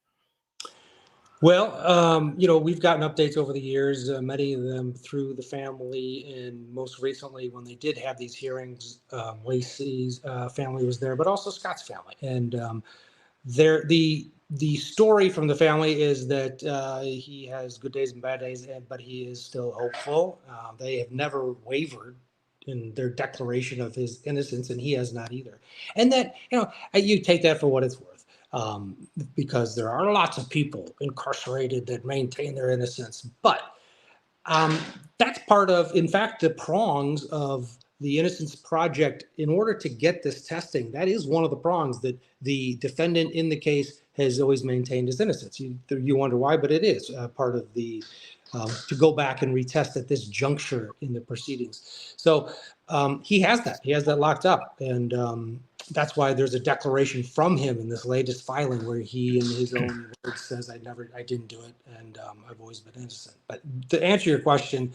Well, we've gotten updates over the years, many of them through the family, and most recently when they did have these hearings, Laci's family was there, but also Scott's family. And the story from the family is that he has good days and bad days, but he is still hopeful. They have never wavered in their declaration of his innocence, and he has not either. And that, you take that for what it's worth. Because there are lots of people incarcerated that maintain their innocence. But that's part of, in fact, the prongs of the Innocence Project. In order to get this testing, that is one of the prongs that the defendant in the case has always maintained his innocence. You wonder why, but it is part of the to go back and retest at this juncture in the proceedings. So he has that locked up, and that's why there's a declaration from him in this latest filing where he, in his own words, says, I didn't do it, and I've always been innocent. But to answer your question,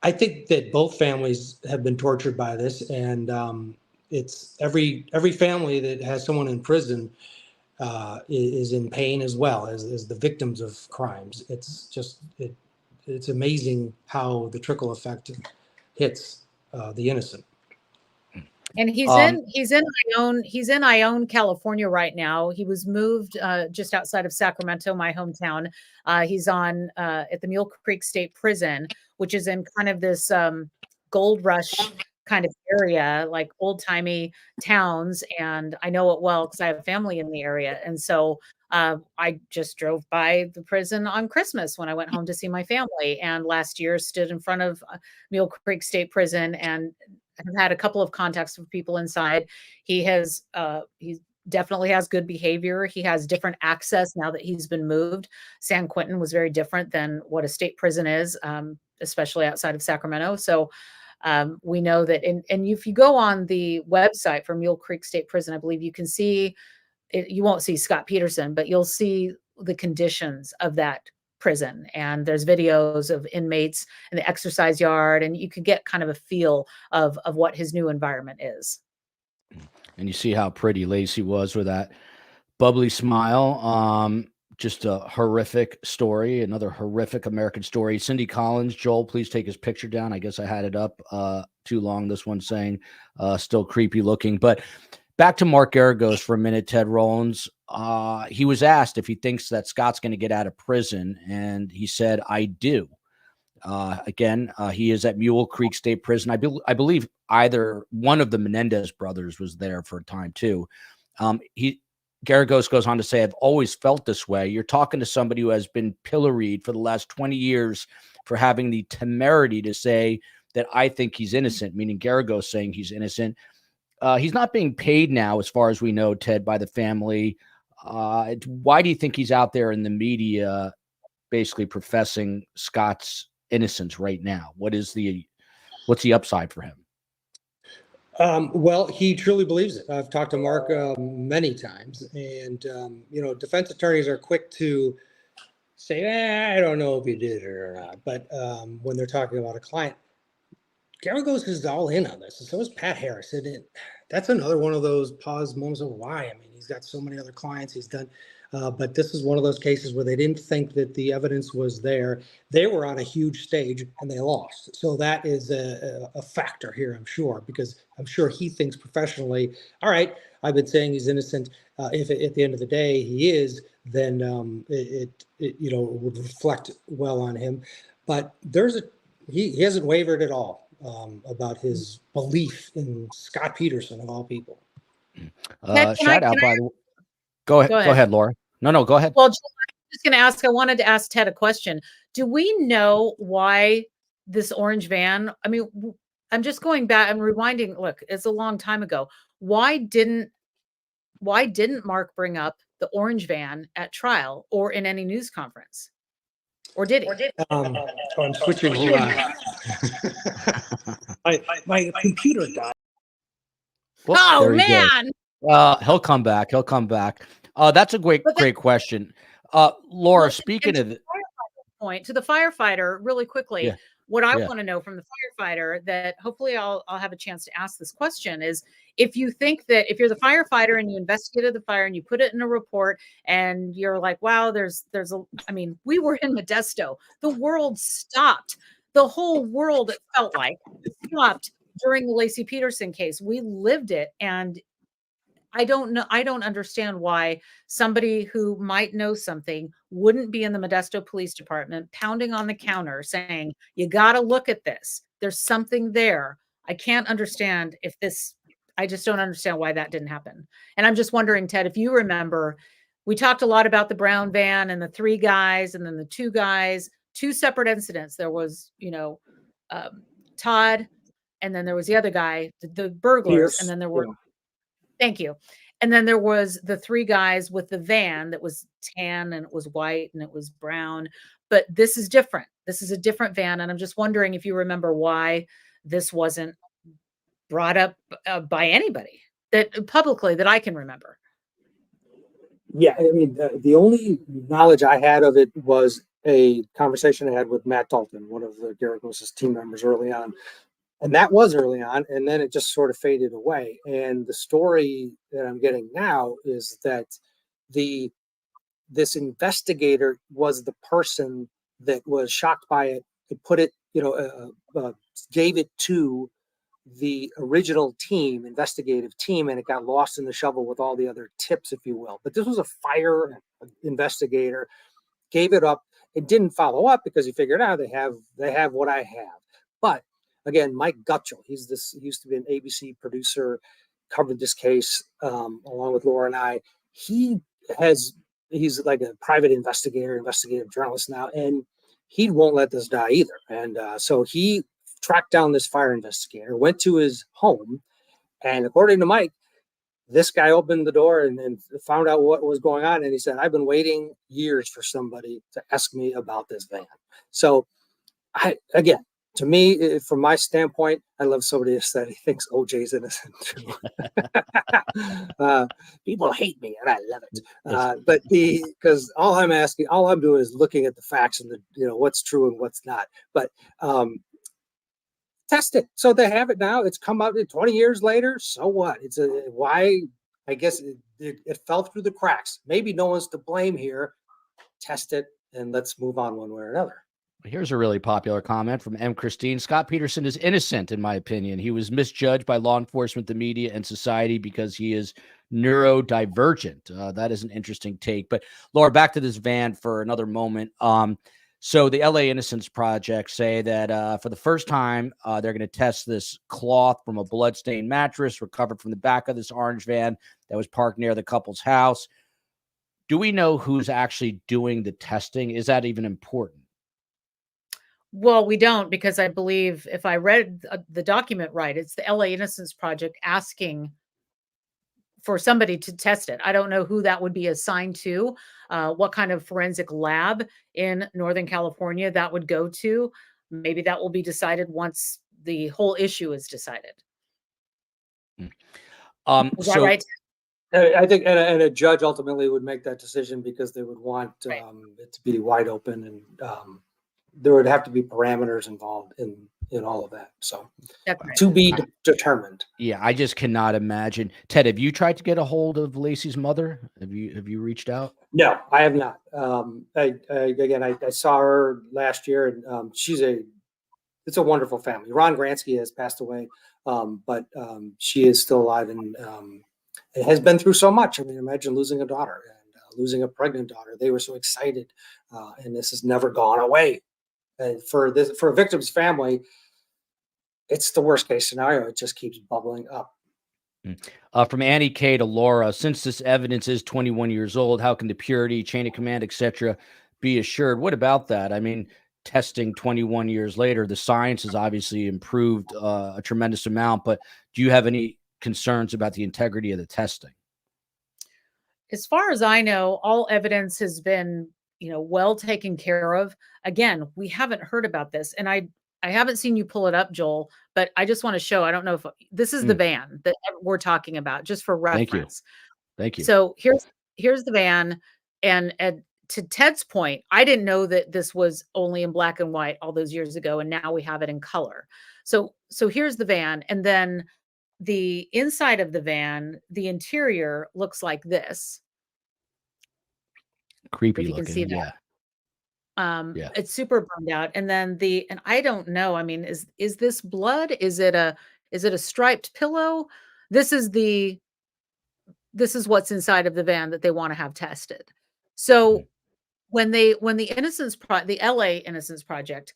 I think that both families have been tortured by this, and it's every family that has someone in prison is in pain as well as the victims of crimes. It's just it's amazing how the trickle effect hits the innocent. And he's in Ione, California right now. He was moved just outside of Sacramento, my hometown. He's on at the Mule Creek State Prison, which is in kind of this gold rush kind of area, like old timey towns. And I know it well because I have family in the area. And so I just drove by the prison on Christmas when I went home to see my family. And last year stood in front of Mule Creek State Prison and have had a couple of contacts with people inside. He definitely has good behavior. He has different access now that he's been moved. San Quentin was very different than what a state prison is, especially outside of Sacramento. So we know that, and if you go on the website for Mule Creek State Prison, I believe you can see, you won't see Scott Peterson, but you'll see the conditions of that prison, and there's videos of inmates in the exercise yard, and you could get kind of a feel of what his new environment is. And you see how pretty Laci was with that bubbly smile. Just a horrific story, another horrific American story. Cindy Collins, Joel, please take his picture down. I guess I had it up too long. This one saying still creepy looking. But back to Mark Geragos for a minute, Ted Rowlands. He was asked if he thinks that Scott's going to get out of prison, and he said, I do. Again, he is at Mule Creek State Prison. I believe either one of the Menendez brothers was there for a time too. Geragos goes on to say, I've always felt this way. You're talking to somebody who has been pilloried for the last 20 years for having the temerity to say that I think he's innocent, meaning Geragos saying he's innocent. He's not being paid now, as far as we know, Ted, by the family. Why do you think he's out there in the media basically professing Scott's innocence right now? What's the upside for him? Well, he truly believes it. I've talked to Mark many times, and defense attorneys are quick to say, I don't know if he did it or not. But when they're talking about a client, Geragos is all in on this, and so is Pat Harris. And that's another one of those pause moments of why. I mean, he's got so many other clients he's done. But this is one of those cases where they didn't think that the evidence was there. They were on a huge stage and they lost. So that is a factor here, I'm sure, because I'm sure he thinks professionally, all right, I've been saying he's innocent. If at the end of the day he is, then it would reflect well on him. But he hasn't wavered at all about his belief in Scott Peterson of all people. Shout out by the way. Go ahead, Laura. No, go ahead. Well, I wanted to ask Ted a question. Do we know why this orange van, I mean, I'm just going back, I'm rewinding. Look, it's a long time ago. Why didn't Mark bring up the orange van at trial or in any news conference? Or did he? I'm switching. Hold on. my computer died. Well, oh, man. He'll come back. That's a great question. Laura, speaking of to the firefighter really quickly, what I want to know from the firefighter that hopefully I'll have a chance to ask this question is, if you think that if you're the firefighter and you investigated the fire and you put it in a report and you're like, wow, we were in Modesto. The world stopped. The whole world, it felt like, stopped during the Laci Peterson case. We lived it. And I don't know. I don't understand why somebody who might know something wouldn't be in the Modesto Police Department pounding on the counter saying, you got to look at this. There's something there. I can't understand I just don't understand why that didn't happen. And I'm just wondering, Ted, if you remember, we talked a lot about the brown van and the 3 guys and then the 2 guys, 2 separate incidents. There was, Todd, and then there was the other guy, the burglars, and then there were, thank you. And then there was the 3 guys with the van that was tan and it was white and it was brown. But this is different. This is a different van. And I'm just wondering if you remember why this wasn't brought up by anybody that publicly that I can remember. Yeah, I mean, the only knowledge I had of it was a conversation I had with Matt Dalton, one of the Geragos' team members early on. And that was early on, and then it just sort of faded away. And the story that I'm getting now is that this investigator was the person that was shocked by it, to put it, gave it to the original team, investigative team, and it got lost in the shovel with all the other tips, if you will. But this was a fire investigator, gave it up. It didn't follow up because he figured out they have what I have. But again, Mike Gutchell, he used to be an ABC producer, covered this case along with Laura and I. He's like a private investigative journalist now, and he won't let this die either. And so he tracked down this fire investigator, went to his home, and according to Mike, this guy opened the door and found out what was going on. And he said, I've been waiting years for somebody to ask me about this van. So to me, from my standpoint, I love somebody that he thinks OJ's innocent too. People hate me, and I love it. But because all I'm doing is looking at the facts and what's true and what's not. But test it. So they have it now. It's come out 20 years later. So what? Why? I guess it fell through the cracks. Maybe no one's to blame here. Test it and let's move on one way or another. Here's a really popular comment from M. Christine. Scott Peterson is innocent, in my opinion. He was misjudged by law enforcement, the media, and society because he is neurodivergent. That is an interesting take. But Laura, back to this van for another moment. So the LA Innocence Project say that for the first time, they're going to test this cloth from a bloodstained mattress recovered from the back of this orange van that was parked near the couple's house. Do we know who's actually doing the testing? Is that even important? Well, we don't, because I believe if I read the document right, it's the LA Innocence Project asking for somebody to test it. I don't know who that would be assigned to, what kind of forensic lab in Northern California that would go to. Maybe that will be decided once the whole issue is decided. Is that right? I think, and a judge ultimately would make that decision because they would want Right. it to be wide open, and there would have to be parameters involved in all of that. So That's right. to be determined. Yeah, I just cannot imagine. Ted, have you tried to get a hold of Laci's mother? Have you reached out? No, I have not. I saw her last year, and it's a wonderful family. Ron Gransky has passed away, but she is still alive and it has been through so much. I mean, imagine losing a daughter and losing a pregnant daughter. They were so excited, and this has never gone away. And for a victim's family, it's the worst case scenario. It just keeps bubbling up. From Annie K to Laura, since this evidence is 21 years old, how can the purity, chain of command, etc., be assured? What about that? I mean, testing 21 years later, the science has obviously improved a tremendous amount, but do you have any concerns about the integrity of the testing? As far as I know, all evidence has been, well taken care of. Again, we haven't heard about this, and I haven't seen you pull it up, Joel, but I just want to show, I don't know if this is the van that we're talking about, just for reference. Thank you. So here's the van. And to Ted's point, I didn't know that this was only in black and white all those years ago, and now we have it in color. So here's the van. And then the inside of the van, the interior looks like this. Creepy If you looking. can see that. Yeah. It's super burned out. And then and I don't know. I mean, is this blood? Is it a striped pillow? This is what's inside of the van that they want to have tested. So when the LA Innocence Project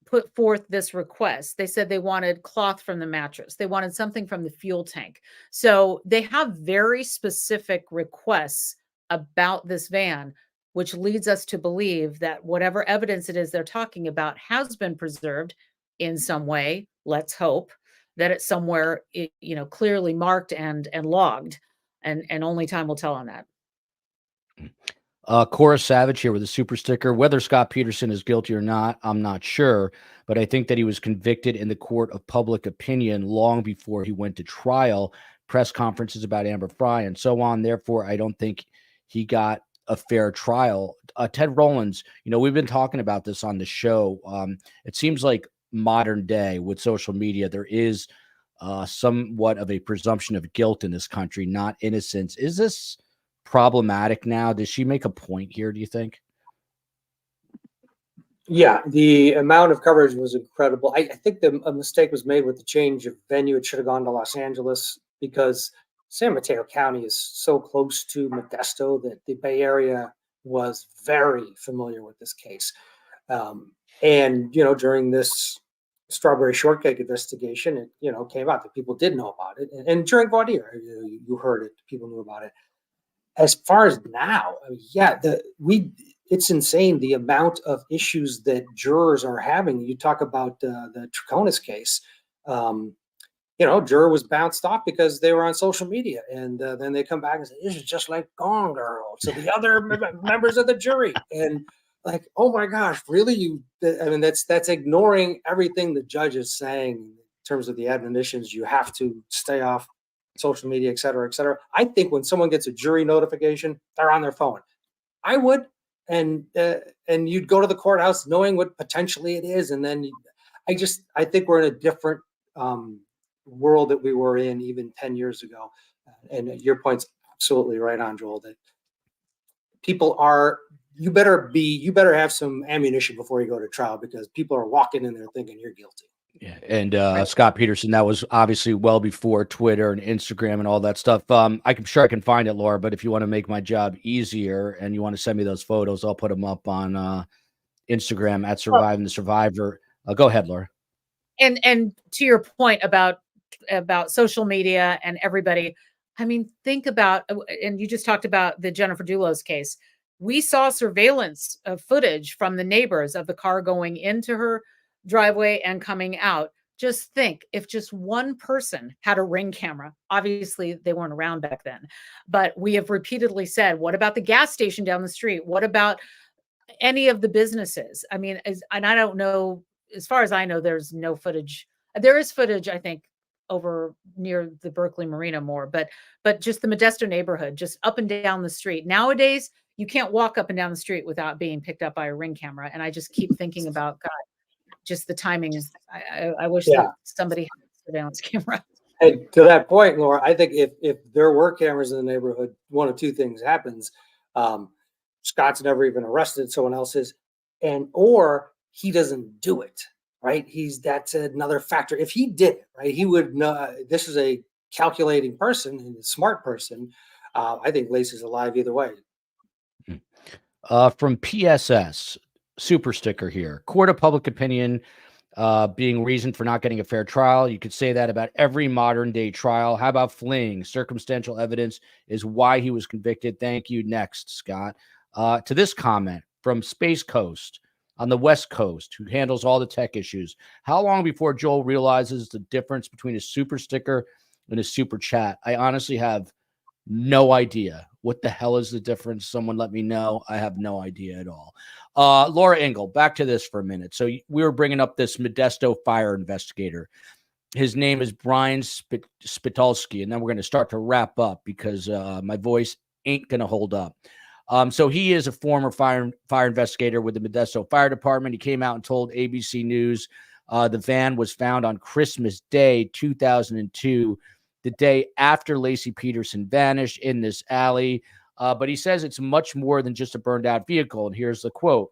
put forth this request, they said they wanted cloth from the mattress. They wanted something from the fuel tank. So they have very specific requests about this van, which leads us to believe that whatever evidence it is they're talking about has been preserved in some way. Let's hope that it's somewhere, clearly marked and logged, and only time will tell on that. Cora Savage here with a super sticker. Whether Scott Peterson is guilty or not, I'm not sure, but I think that he was convicted in the court of public opinion long before he went to trial, press conferences about Amber Fry and so on. Therefore, I don't think he got a fair trial. Ted Rowlands, we've been talking about this on the show. It seems like modern day with social media, there is somewhat of a presumption of guilt in this country, not innocence. Is this problematic now? Does she make a point here, do you think? Yeah, the amount of coverage was incredible. I think a mistake was made with the change of venue. It should have gone to Los Angeles because San Mateo County is so close to Modesto that the Bay Area was very familiar with this case. And, during this strawberry shortcake investigation, it, came out that people did know about it. And during voir dire, you heard it, people knew about it. As far as now, it's insane the amount of issues that jurors are having. You talk about the Troconis case. Juror was bounced off because they were on social media, and then they come back and say, "This is just like Gone Girl" to the other members of the jury. And like, oh my gosh, really? I mean, that's ignoring everything the judge is saying in terms of the admonitions. You have to stay off social media, et cetera, et cetera. I think when someone gets a jury notification, they're on their phone. I would, and you'd go to the courthouse knowing what potentially it is, and then I think we're in a different world that we were in even 10 years ago. And your point's absolutely right on, Joel, that people are, you better have some ammunition before you go to trial, because people are walking in there thinking you're guilty. Yeah. And Scott Peterson, that was obviously well before Twitter and Instagram and all that stuff. I'm sure I can find it, Laura, but if you want to make my job easier and you want to send me those photos, I'll put them up on Instagram at Surviving the Survivor. Go ahead, Laura. And to your point about social media and everybody, I mean, think about, and you just talked about the Jennifer Dulos case. We saw surveillance of footage from the neighbors of the car going into her driveway and coming out. Just think, if just one person had a Ring camera, obviously they weren't around back then, but we have repeatedly said, what about the gas station down the street? What about any of the businesses? I mean, and I don't know, as far as I know, there's no footage. There is footage, I think, over near the Berkeley Marina more, but just the Modesto neighborhood, just up and down the street. Nowadays, you can't walk up and down the street without being picked up by a Ring camera. And I just keep thinking about, God, just the timing is, I wish that somebody had a surveillance camera. And to that point, Laura, I think if there were cameras in the neighborhood, one of two things happens. Scott's never even arrested, someone else is, or he doesn't do it, right? That's another factor. If he did it, right, he would know this is a calculating person and a smart person. I think Laci's alive either way. From PSS, super sticker here. Court of public opinion being reason for not getting a fair trial. You could say that about every modern day trial. How about fleeing? Circumstantial evidence is why he was convicted. Thank you. Next, Scott. To this comment from Space Coast on the West Coast, who handles all the tech issues. How long before Joel realizes the difference between a super sticker and a super chat? I honestly have no idea. What the hell is the difference? Someone let me know. I have no idea at all. Laura Ingle, back to this for a minute. So we were bringing up this Modesto fire investigator. His name is Brian Spitalski, and then we're going to start to wrap up because my voice ain't going to hold up. So he is a former fire investigator with the Modesto Fire Department. He came out and told ABC News the van was found on Christmas Day, 2002, the day after Laci Peterson vanished in this alley. But he says it's much more than just a burned out vehicle. And here's the quote.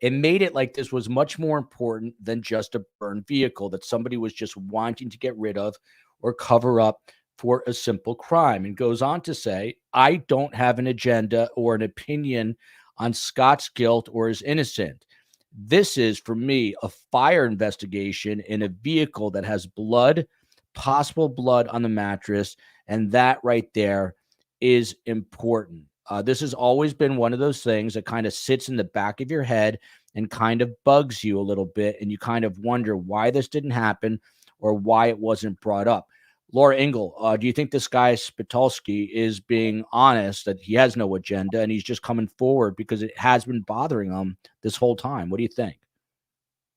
It made it like this was much more important than just a burned vehicle that somebody was just wanting to get rid of or cover up for a simple crime. And goes on to say, I don't have an agenda or an opinion on Scott's guilt or his innocence. This is, for me, a fire investigation in a vehicle that has blood, possible blood on the mattress, and that right there is important. This has always been one of those things that kind of sits in the back of your head and kind of bugs you a little bit, and you kind of wonder why this didn't happen or why it wasn't brought up. Laura Ingle, do you think this guy Spitalski is being honest that he has no agenda and he's just coming forward because it has been bothering him this whole time? What do you think?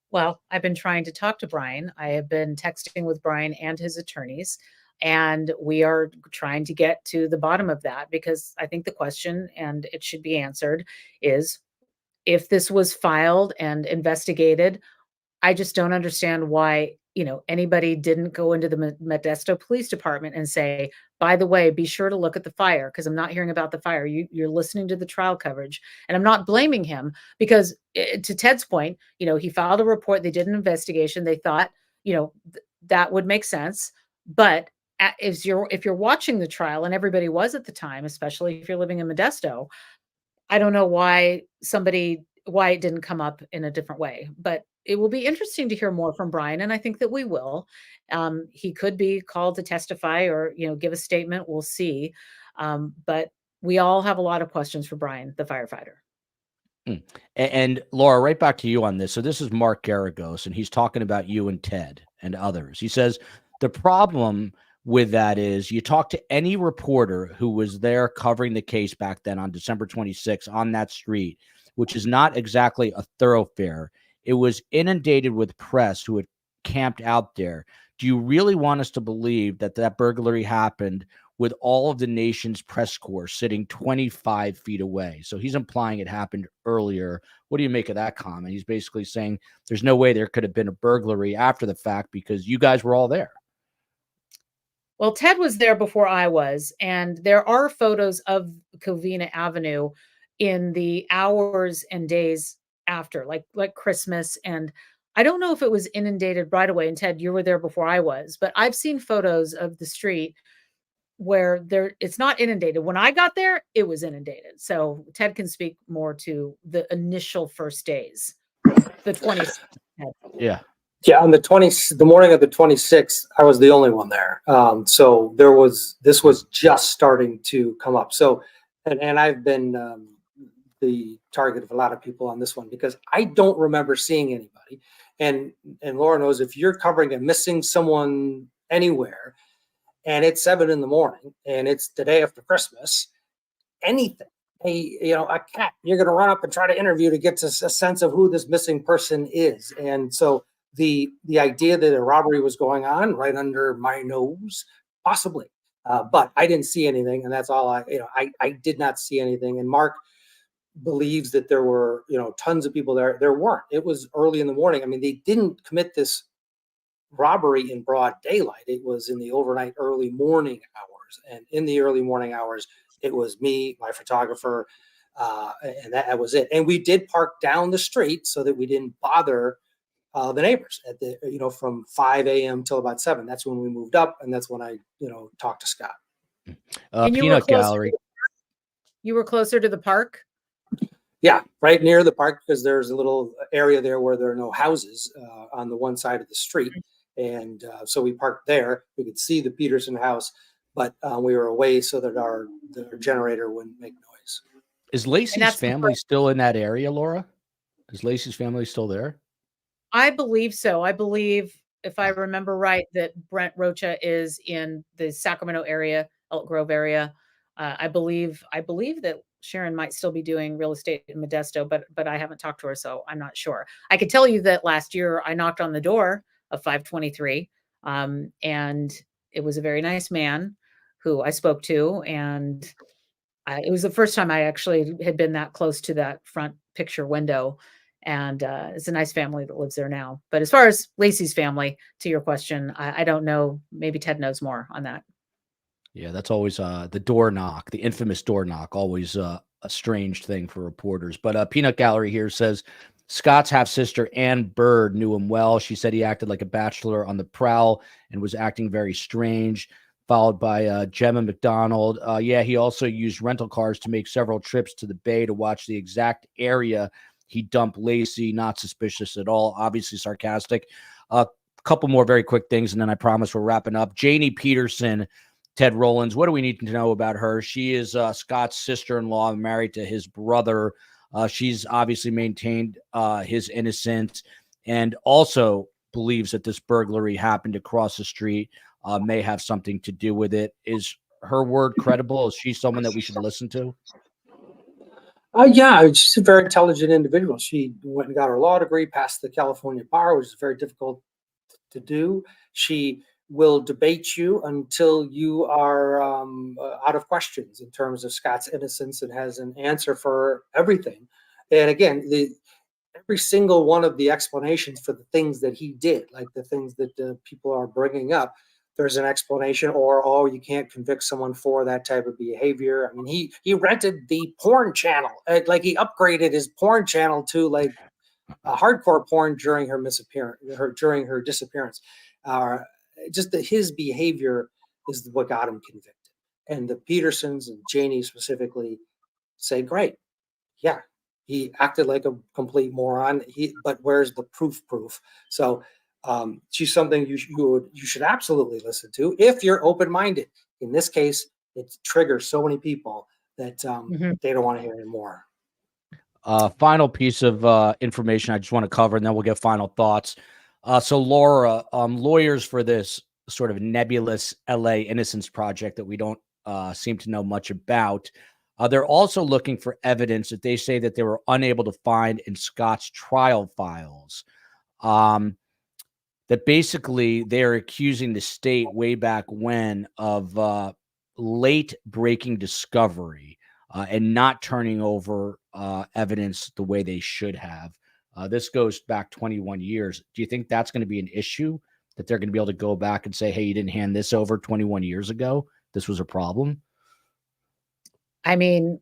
Well, I've been trying to talk to Brian. I have been texting with Brian and his attorneys, and we are trying to get to the bottom of that, because I think the question, and it should be answered, is if this was filed and investigated, I just don't understand why, anybody didn't go into the Modesto Police Department and say, by the way, be sure to look at the fire, because I'm not hearing about the fire. You're listening to the trial coverage, and I'm not blaming him, because to Ted's point, he filed a report. They did an investigation. They thought, that would make sense. But if you're watching the trial, and everybody was at the time, especially if you're living in Modesto, I don't know why it didn't come up in a different way. But it will be interesting to hear more from Brian, and I think that we will. He could be called to testify or, give a statement. We'll see. But we all have a lot of questions for Brian, the firefighter. And Laura, right back to you on this. So this is Mark Garagos, and he's talking about you and Ted and others. He says, the problem with that is you talk to any reporter who was there covering the case back then on December 26th on that street which is not exactly a thoroughfare. It was inundated with press who had camped out there. Do you really want us to believe that that burglary happened with all of the nation's press corps sitting 25 feet away? So he's implying it happened earlier. What do you make of that comment? He's basically saying there's no way there could have been a burglary after the fact because you guys were all there. Well, Ted was there before I was, and there are photos of Covina Avenue in the hours and days after, like Christmas. And I don't know if it was inundated right away. And Ted, you were there before I was, but I've seen photos of the street where it's not inundated. When I got there, it was inundated. So Ted can speak more to the initial first days, the 20th. Yeah. Yeah, on the morning of the 26th, I was the only one there. So this was just starting to come up. So, and I've been the target of a lot of people on this one because I don't remember seeing anybody. And Laura knows if you're covering a missing someone anywhere, and it's 7 a.m. and it's the day after Christmas, anything. Hey, a cat, you're going to run up and try to interview to get to a sense of who this missing person is. And so the idea that a robbery was going on right under my nose, possibly, but I didn't see anything, and that's all I did not see anything. And Mark believes that there were tons of people there. There weren't. It was early in the morning. I mean, they didn't commit this robbery in broad daylight. It was in the overnight early morning hours, and in the early morning hours, it was me, my photographer, and that was it. And we did park down the street so that we didn't bother the neighbors at from 5 a.m. till about 7. That's when we moved up, and that's when I talked to Scott. And Peanut Gallery. You were closer to the park? Yeah, right near the park, because there's a little area there where there are no houses on the one side of the street. And so we parked there. We could see the Peterson house, but we were away so that the generator wouldn't make noise. Is Laci's family still in that area, Laura? Is Laci's family still there? I believe so. I believe, if I remember right, that Brent Rocha is in the Sacramento area, Elk Grove area. I believe that Sharon might still be doing real estate in Modesto, but I haven't talked to her, so I'm not sure. I could tell you that last year I knocked on the door of 523, and it was a very nice man who I spoke to, and it was the first time I actually had been that close to that front picture window. And it's a nice family that lives there now. But as far as Laci's family, to your question, I don't know. Maybe Ted knows more on that. Yeah, that's always the door knock, the infamous door knock, always a strange thing for reporters. But Peanut Gallery here says Scott's half-sister Ann Bird knew him well. She said he acted like a bachelor on the prowl and was acting very strange, followed by Gemma McDonald. Yeah, he also used rental cars to make several trips to the Bay to watch the exact area he dumped Laci. Not suspicious at all, obviously sarcastic. A couple more very quick things, and then I promise we're wrapping up. Jodi Peterson, Ted Rowlands, what do we need to know about her? She is Scott's sister-in-law, married to his brother. She's obviously maintained his innocence and also believes that this burglary happened across the street, may have something to do with it. Is her word credible? Is she someone that we should listen to? Yeah, she's a very intelligent individual. She went and got her law degree, passed the California bar, which is very difficult to do. She will debate you until you are out of questions in terms of Scott's innocence, and has an answer for everything. And again, every single one of the explanations for the things that he did, like the things that people are bringing up, there's an explanation, or, oh, you can't convict someone for that type of behavior. I mean, he rented the porn channel, like he upgraded his porn channel to like hardcore porn during her disappearance. Just his behavior is what got him convicted. And the Petersons and Janie specifically say, great, yeah, he acted like a complete moron. But where's the proof? So she's something you should absolutely listen to if you're open-minded. In this case, it triggers so many people that they don't want to hear anymore. Final piece of information I just want to cover, and then we'll get final thoughts. So Laura, lawyers for this sort of nebulous LA Innocence Project that we don't seem to know much about They're also looking for evidence that they say that they were unable to find in Scott's trial files. That basically they're accusing the state way back when of late breaking discovery and not turning over evidence the way they should have. This goes back 21 years. Do you think that's going to be an issue, that they're going to be able to go back and say, hey, you didn't hand this over 21 years ago? This was a problem? I mean,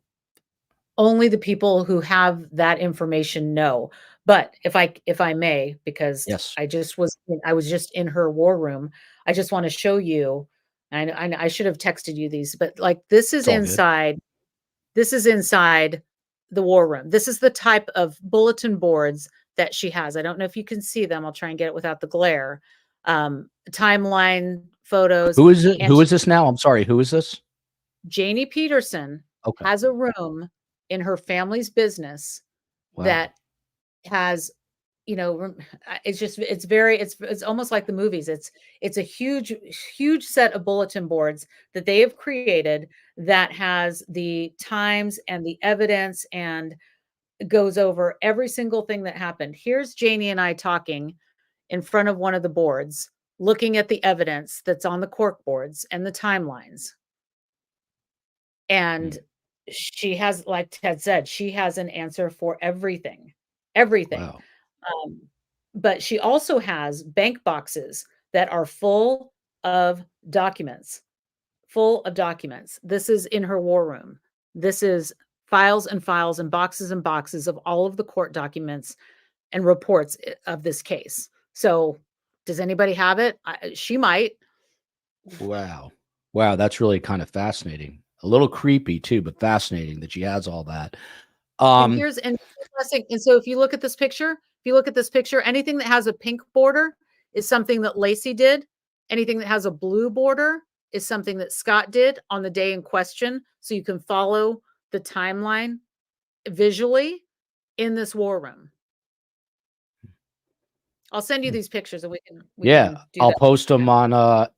only the people who have that information know. But if I may, because Yes. I was just in her war room. I just want to show you, and I should have texted you these, but like this is inside. This is inside the war room. This is the type of bulletin boards that she has. I don't know if you can see them. I'll try and get it without the glare. Timeline photos. Who is it? Who is this now? I'm sorry. Who is this? Jodi Peterson has a room in her family's business that has, it's almost like the movies. It's a huge set of bulletin boards that they have created that has the times and the evidence and goes over every single thing that happened. Here's Janie and I talking in front of one of the boards, looking at the evidence that's on the cork boards and the timelines. And she has, like Ted said, she has an answer for everything. Wow. But she also has bank boxes that are full of documents. This is in her war room. This is files and files and boxes of all of the court documents and reports of this case. So does anybody have it? She might. Wow. That's really kind of fascinating. A little creepy too, but fascinating that she has all that. And so if you look at this picture, anything that has a pink border is something that Laci did. Anything that has a blue border is something that Scott did on the day in question. So you can follow the timeline visually in this war room. I'll send you these pictures and we can I'll post them on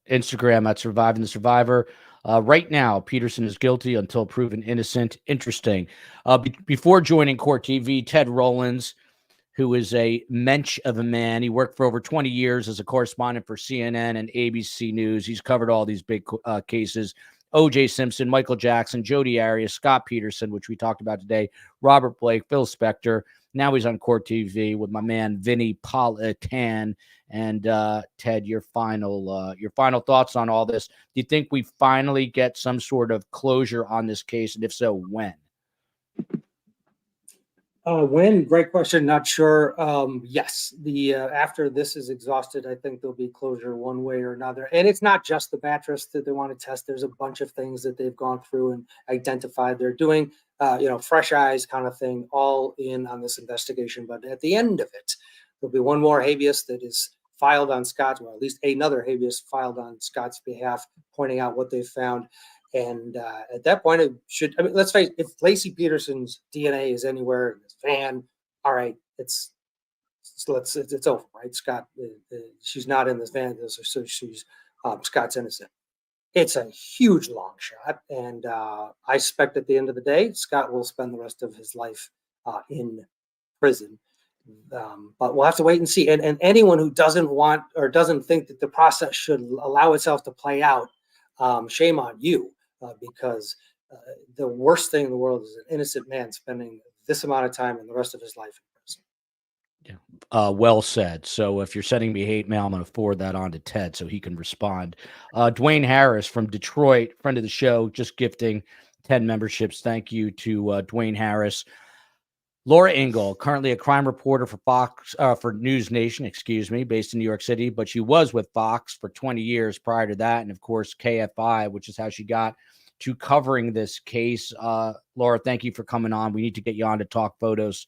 Instagram at Surviving the Survivor. Right now, Peterson is guilty until proven innocent. Interesting. Before joining Court TV, Ted Rowlands, who is a mensch of a man, he worked for over 20 years as a correspondent for CNN and ABC News. He's covered all these big cases. O.J. Simpson, Michael Jackson, Jodi Arias, Scott Peterson, which we talked about today, Robert Blake, Phil Spector. Now he's on Court TV with my man Vinny Politan. And Ted, your final thoughts on all this. Do you think we finally get some sort of closure on this case? And if so, when? When? Great question. Not sure. Yes, after this is exhausted, I think there'll be closure one way or another. And it's not just the mattress that they want to test. There's a bunch of things that they've gone through and identified they're doing. Fresh eyes kind of thing, all in on this investigation. But at the end of it, there'll be one more habeas that is filed on Scott's, or at least another habeas filed on Scott's behalf, pointing out what they've found. And at that point, let's face it, if Laci Peterson's DNA is anywhere in this van, all right, it's over, right? Scott, she's not in this van, so she's Scott's innocent. It's a huge long shot, and I suspect at the end of the day, Scott will spend the rest of his life in prison. But we'll have to wait and see. And anyone who doesn't want or doesn't think that the process should allow itself to play out, shame on you, because the worst thing in the world is an innocent man spending this amount of time and the rest of his life in prison. Well said. So if you're sending me hate mail, I'm going to forward that on to Ted so he can respond. Dwayne Harris from Detroit, friend of the show, just gifting 10 memberships. Thank you to Dwayne Harris. Laura Ingle, currently a crime reporter for for NewsNation, based in New York City, but she was with Fox for 20 years prior to that. And of course, KFI, which is how she got to covering this case. Laura, thank you for coming on. We need to get you on to talk photos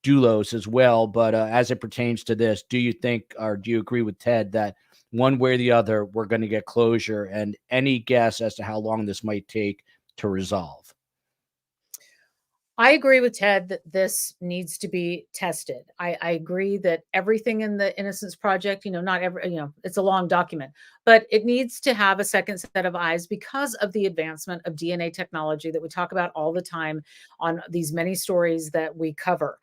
doulos as well. But as it pertains to this, do you think, or do you agree with Ted that one way or the other, we're going to get closure? And any guess as to how long this might take to resolve? I agree with Ted that this needs to be tested. I agree that everything in the Innocence Project, not every, it's a long document, but it needs to have a second set of eyes because of the advancement of DNA technology that we talk about all the time on these many stories that we cover.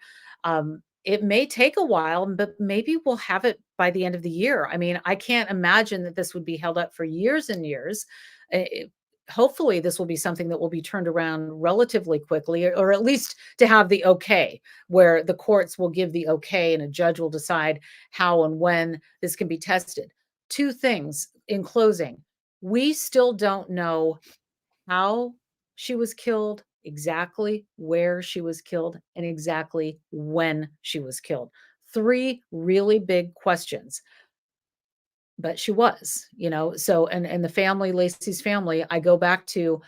It may take a while, but maybe we'll have it by the end of the year. I mean, I can't imagine that this would be held up for years and years. Hopefully this will be something that will be turned around relatively quickly, or at least to have the okay, where the courts will give the okay and a judge will decide how and when this can be tested. Two things in closing. We still don't know how she was killed, exactly where she was killed, and exactly when she was killed. Three really big questions. But she was, so and the family, Laci's family, I go back to,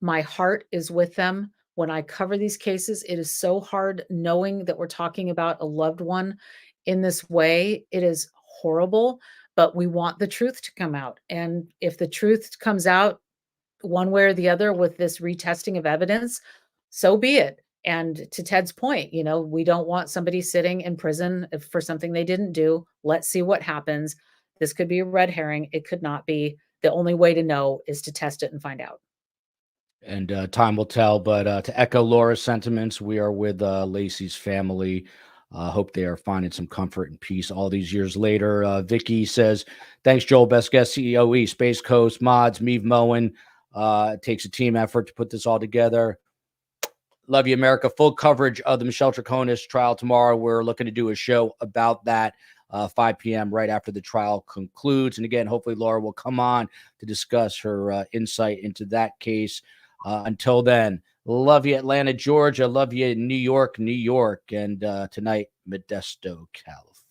my heart is with them. When I cover these cases, it is so hard knowing that we're talking about a loved one in this way. It is horrible, but we want the truth to come out. And if the truth comes out one way or the other with this retesting of evidence, so be it. And to Ted's point, we don't want somebody sitting in prison for something they didn't do. Let's see what happens. This could be a red herring. It could not be. The only way to know is to test it and find out. And time will tell. But to echo Laura's sentiments, we are with Laci's family. Hope they are finding some comfort and peace all these years later. Vicky says, thanks, Joel. Best guest, CEOE, Space Coast, Mods, Meave Moen. It takes a team effort to put this all together. Love you, America. Full coverage of the Michelle Troconis trial tomorrow. We're looking to do a show about that. 5 p.m. right after the trial concludes. And again, hopefully Laura will come on to discuss her insight into that case. Until then, love you, Atlanta, Georgia. Love you, New York, New York. And tonight, Modesto, California.